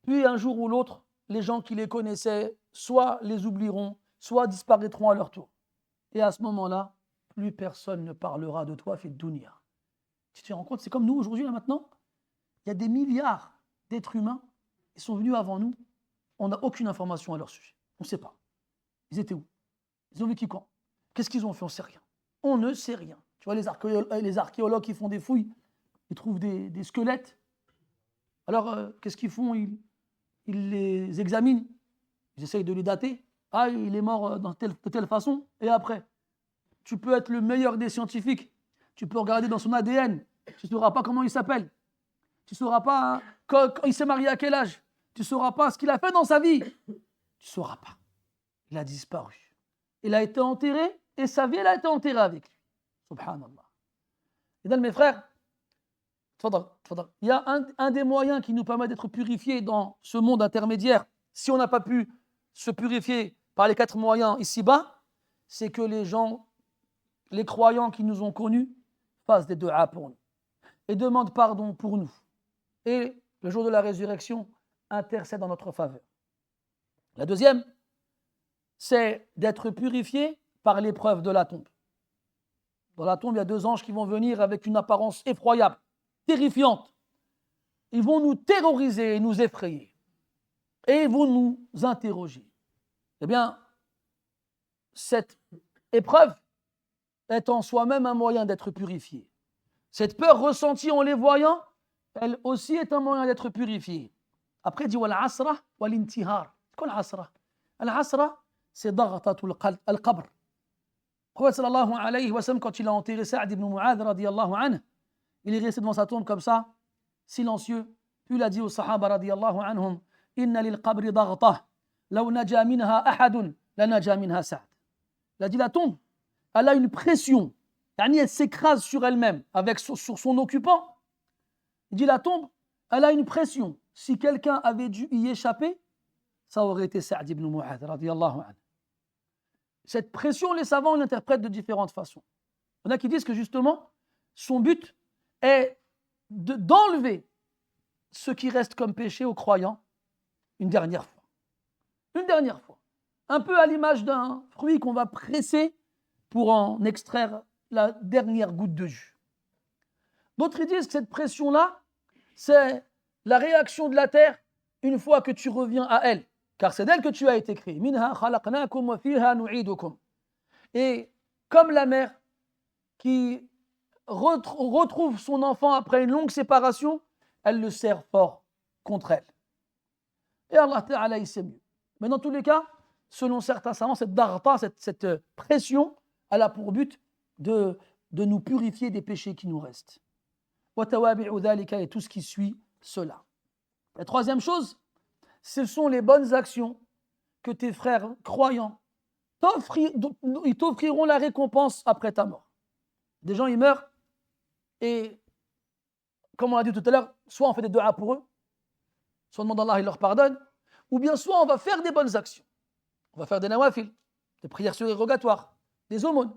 Puis un jour ou l'autre, les gens qui les connaissaient soit les oublieront, soit disparaîtront à leur tour. Et à ce moment-là, plus personne ne parlera de toi, fait dunya. Tu te rends compte, c'est comme nous aujourd'hui, là maintenant, il y a des milliards d'êtres humains, ils sont venus avant nous, on n'a aucune information à leur sujet. On ne sait pas. Ils étaient où? Ils ont vécu quand? Qu'est-ce qu'ils ont fait? On ne sait rien. On ne sait rien. Tu vois, les archéologues qui font des fouilles, ils trouvent des squelettes. Alors, qu'est-ce qu'ils font? Ils les examinent. Ils essayent de les dater. Ah, il est mort de telle façon. Et après, tu peux être le meilleur des scientifiques. Tu peux regarder dans son ADN. Tu ne sauras pas comment il s'appelle. Tu ne sauras pas quand il s'est marié à quel âge. Tu ne sauras pas ce qu'il a fait dans sa vie. Tu ne sauras pas. Il a disparu. Il a été enterré et sa vie, elle a été enterrée avec lui. Subhanallah. Et donc, mes frères, il y a un des moyens qui nous permet d'être purifiés dans ce monde intermédiaire, si on n'a pas pu se purifier par les 4 moyens ici-bas, c'est que les gens, les croyants qui nous ont connus, fassent des du'a pour nous et demandent pardon pour nous. Et le jour de la résurrection, intercèdent en notre faveur. La deuxième, c'est d'être purifié par l'épreuve de la tombe. Dans la tombe, il y a 2 anges qui vont venir avec une apparence effroyable, terrifiante. Ils vont nous terroriser et nous effrayer. Et ils vont nous interroger. Eh bien, cette épreuve est en soi-même un moyen d'être purifié. Cette peur ressentie en les voyant, elle aussi est un moyen d'être purifié. Après, il dit wal asra wal intihar. C'est quoi l'asra? L'asra, c'est daghtatul al-qabr. Le prophète sallallahu alayhi wa sallam, quand il a enterré Sa'd ibn Mu'adh radiyallahu anhu, il est resté devant sa tombe comme ça, silencieux. Puis il a dit aux sahaba radiyallahu anhum, inna lil qabri daghtah, law naja minha ahadun la naja minha Sa'd. Il a dit la tombe, elle a une pression, elle s'écrase sur elle-même avec sur son occupant. Il dit la tombe, elle a une pression. Si quelqu'un avait dû y échapper, ça aurait été Sa'd ibn Mu'adh radiyallahu anhu. Cette pression, les savants l'interprètent de différentes façons. Il y en a qui disent que justement, son but est d'enlever ce qui reste comme péché aux croyants une dernière fois. Une dernière fois. Un peu à l'image d'un fruit qu'on va presser pour en extraire la dernière goutte de jus. D'autres disent que cette pression-là, c'est la réaction de la terre une fois que tu reviens à elle. Car c'est d'elle que tu as été créé. Minha khalaqnakum wa fiha nu'idukum. Et comme la mère qui retrouve son enfant après une longue séparation, elle le serre fort contre elle. Et Allah Ta'ala, il sait mieux. Mais dans tous les cas, selon certains savants, cette darta, cette pression, elle a pour but de nous purifier des péchés qui nous restent. Wa tawabi'u dhalika, et tout ce qui suit cela. La troisième chose, ce sont les bonnes actions que tes frères croyants ils t'offriront la récompense après ta mort. Des gens, ils meurent et, comme on l'a dit tout à l'heure, soit on fait des du'as pour eux, soit on demande à Allah, il leur pardonne, ou bien soit on va faire des bonnes actions. On va faire des nawafil, des prières surérogatoires, des aumônes,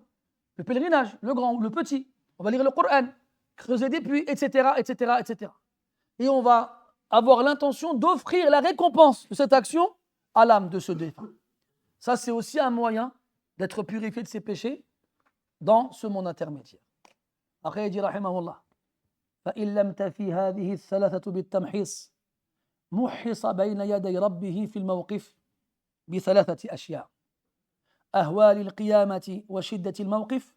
le pèlerinage, le grand ou le petit. On va lire le Coran, creuser des puits, etc., etc., etc. Et on va avoir l'intention d'offrir la récompense de cette action à l'âme de ce défunt. Ça, c'est aussi un moyen d'être purifié de ses péchés dans ce monde intermédiaire. Après, il dit, rahimahullah, فَإِن لَمْ تَفِي هَذِهِ الثَّلَاثَةُ بِالتَّمْحِيصِ مُحِّصَ بَيْنَ يَدَيْ رَبِّهِ فِي الْمَوْقِفِ بثلاثة أشياء أهوال القيامة وشدة الموقف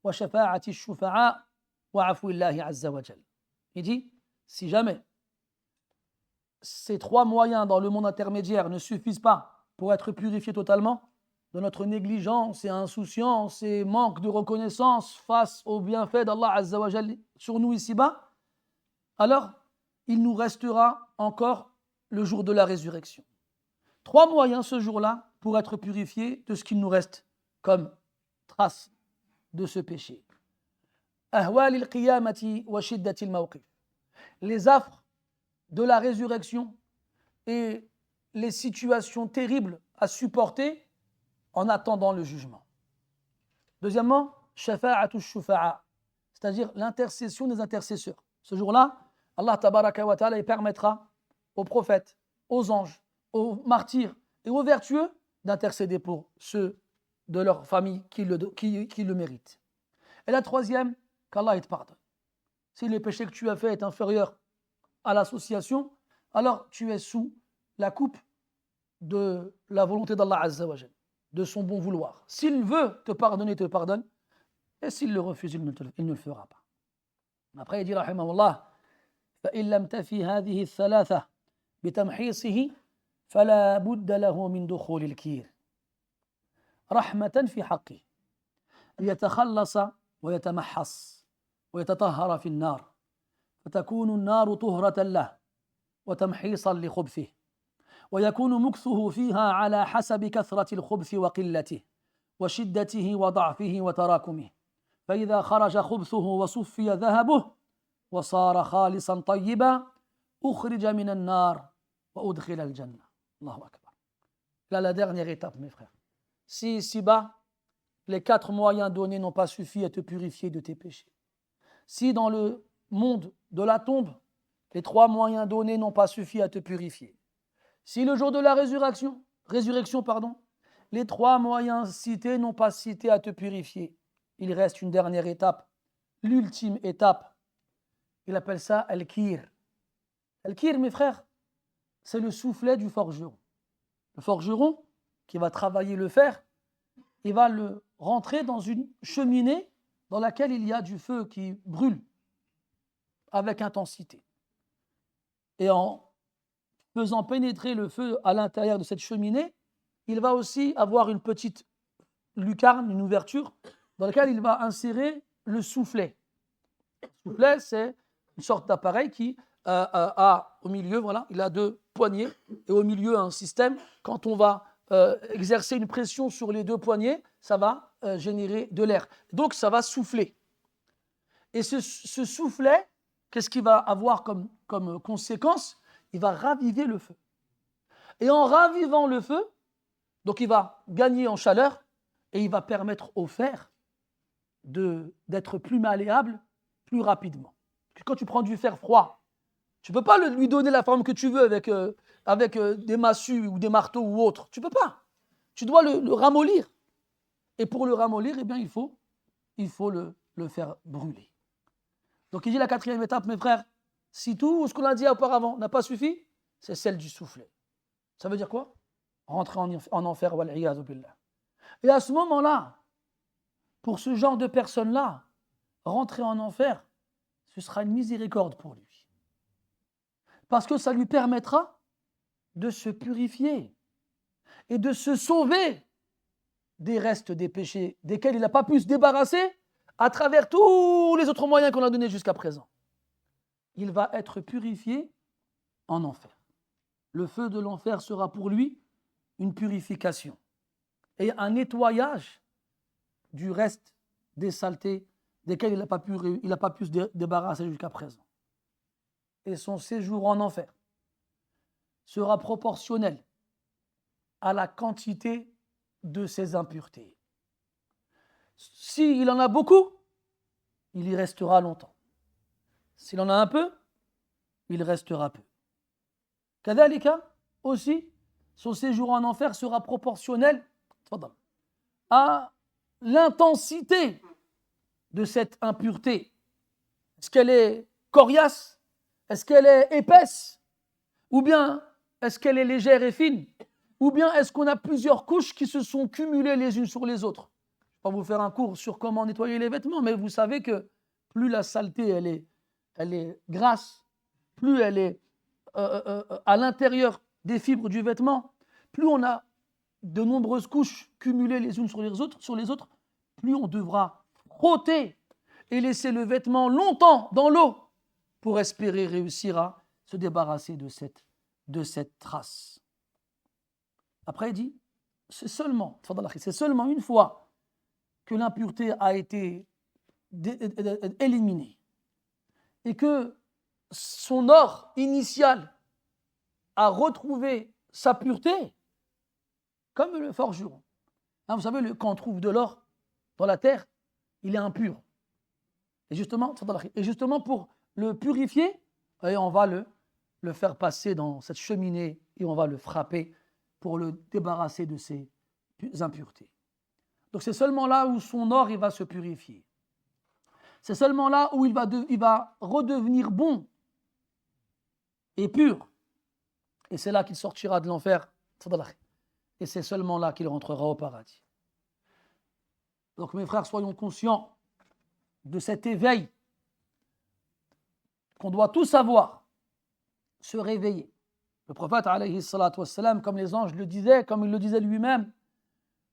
وشفاعة الشفعاء وعفو الله عز وجل. Il dit, si jamais ces 3 moyens dans le monde intermédiaire ne suffisent pas pour être purifiés totalement de notre négligence et insouciance et manque de reconnaissance face aux bienfaits d'Allah Azza wa Jal sur nous ici-bas, alors il nous restera encore le jour de la résurrection. 3 moyens ce jour-là pour être purifiés de ce qu'il nous reste comme trace de ce péché. Ahwal al-qiyamati wa shiddati al-mawqif. Les affres de la résurrection et les situations terribles à supporter en attendant le jugement. Deuxièmement, shafa'atu shufa'a, c'est-à-dire l'intercession des intercesseurs. Ce jour-là, Allah tabaraka wa ta'ala permettra aux prophètes, aux anges, aux martyrs et aux vertueux d'intercéder pour ceux de leur famille qui le méritent. Et la troisième, qu'Allah te pardonne. Si le péché que tu as fait est inférieur à l'association, alors tu es sous la coupe de la volonté d'Allah Azza wa Jal, de son bon vouloir. S'il veut te pardonner, il te pardonne, et s'il le refuse, il ne le fera pas. Après, il dit, rahimahullah, فَإِن لَمْ تَفِي هَذِهِ الثَّلَاثَةِ بِتَمْحِيصِهِ فَلَا بُدَّ لَهُ مِنْ دُخُولِ الْكِيرِ رحمة في حقه ليتخلص ويتمحص ويتطهر في النار فتكون النار طهرة له وتمحيصا لخبثه ويكون مكثه فيها على حسب كثرة الخبث وقلته وشدته وضعفه وتراكمه فإذا خرج خبثه وصفي ذهبه وصار خالصا طيبا أخرج من النار وأدخل الجنة. الله أكبر. Là, la dernière étape, mes frères. Si ici-bas, les 4 moyens donnés n'ont pas suffi à te purifier de tes péchés, si dans le monde de la tombe, les 3 moyens donnés n'ont pas suffi à te purifier, si le jour de la résurrection, les 3 moyens cités n'ont pas cité à te purifier. Il reste une dernière étape, l'ultime étape. Il appelle ça al-kir. Al-kir, mes frères, c'est le soufflet du forgeron. Le forgeron, qui va travailler le fer, il va le rentrer dans une cheminée dans laquelle il y a du feu qui brûle avec intensité. Et en faisant pénétrer le feu à l'intérieur de cette cheminée, il va aussi avoir une petite lucarne, une ouverture, dans laquelle il va insérer le soufflet. Le soufflet, c'est une sorte d'appareil qui a au milieu, voilà, il a 2 poignées, et au milieu un système. Quand on va exercer une pression sur les 2 poignées, ça va générer de l'air. Donc ça va souffler. Et ce soufflet, qu'est-ce qu'il va avoir comme conséquence? Il va raviver le feu. Et en ravivant le feu, donc il va gagner en chaleur et il va permettre au fer d'être plus malléable plus rapidement. Quand tu prends du fer froid, tu ne peux pas lui donner la forme que tu veux avec des massues ou des marteaux ou autres. Tu ne peux pas. Tu dois le ramollir. Et pour le ramollir, eh bien, il faut le faire brûler. Donc il dit la 4e étape, mes frères, si tout ce qu'on a dit auparavant n'a pas suffi, c'est celle du soufflet. Ça veut dire quoi? Rentrer en enfer, wal-iyadhu billah. Et à ce moment-là, pour ce genre de personnes-là, rentrer en enfer, ce sera une miséricorde pour lui. Parce que ça lui permettra de se purifier et de se sauver des restes des péchés desquels il n'a pas pu se débarrasser à travers tous les autres moyens qu'on a donnés jusqu'à présent. Il va être purifié en enfer. Le feu de l'enfer sera pour lui une purification et un nettoyage du reste des saletés desquelles il n'a pas pu se débarrasser jusqu'à présent. Et son séjour en enfer sera proportionnel à la quantité de ses impuretés. S'il en a beaucoup, il y restera longtemps. S'il en a un peu, il restera peu. Kadhalika, aussi, son séjour en enfer sera proportionnel à l'intensité de cette impureté. Est-ce qu'elle est coriace? Est-ce qu'elle est épaisse? Ou bien est-ce qu'elle est légère et fine? Ou bien est-ce qu'on a plusieurs couches qui se sont cumulées les unes sur les autres? Je ne vais pas vous faire un cours sur comment nettoyer les vêtements, mais vous savez que plus la saleté elle est grasse, plus elle est à l'intérieur des fibres du vêtement, plus on a de nombreuses couches cumulées les unes sur les autres, plus on devra frotter et laisser le vêtement longtemps dans l'eau pour espérer réussir à se débarrasser de cette trace. Après, il dit, c'est seulement une fois que l'impureté a été éliminée et que son or initial a retrouvé sa pureté, comme le forgeron. Hein, vous savez, quand on trouve de l'or dans la terre, il est impur. Et justement pour le purifier, on va le faire passer dans cette cheminée et on va le frapper pour le débarrasser de ses impuretés. Donc c'est seulement là où son or il va se purifier. C'est seulement là où il va redevenir bon et pur. Et c'est là qu'il sortira de l'enfer. Et c'est seulement là qu'il rentrera au paradis. Donc mes frères, soyons conscients de cet éveil qu'on doit tous avoir, se réveiller. Le prophète, alayhi salatu wassalam, comme les anges le disaient, comme il le disait lui-même,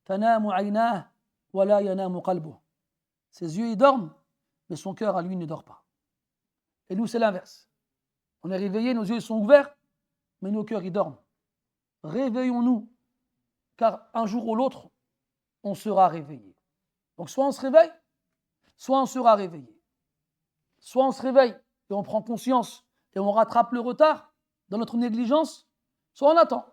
tanamu aynah wa la yanamu qalbuh. Ses yeux, ils dorment, mais son cœur, à lui, ne dort pas. Et nous, c'est l'inverse. On est réveillés, nos yeux sont ouverts, mais nos cœurs, ils dorment. Réveillons-nous, car un jour ou l'autre, on sera réveillé. Donc, soit on se réveille, soit on sera réveillé. Soit on se réveille et on prend conscience et on rattrape le retard dans notre négligence, soit on attend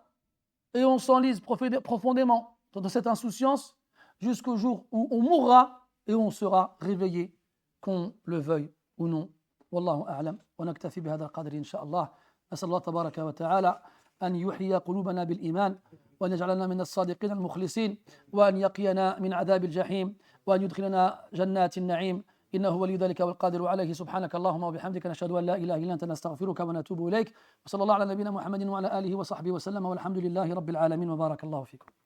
et on s'enlise profondément dans cette insouciance jusqu'au jour où on mourra et où on sera réveillé, qu'on le veuille ou non. Wallahu a'lam. Wa naktafi bihadha al-qadr inshallah. Nas'al Allah tabaraka wa ta'ala an yuhyiya qulubana bil iman وأن يجعلنا من الصادقين المخلصين وأن يقينا من عذاب الجحيم وأن يدخلنا جنات النعيم إنه ولي ذلك والقادر عليه سبحانك اللهم وبحمدك نشهد أن لا إله إلا أنت نستغفرك ونتوب إليك وصلى الله على نبينا محمد وعلى آله وصحبه وسلم والحمد لله رب العالمين وبارك الله فيكم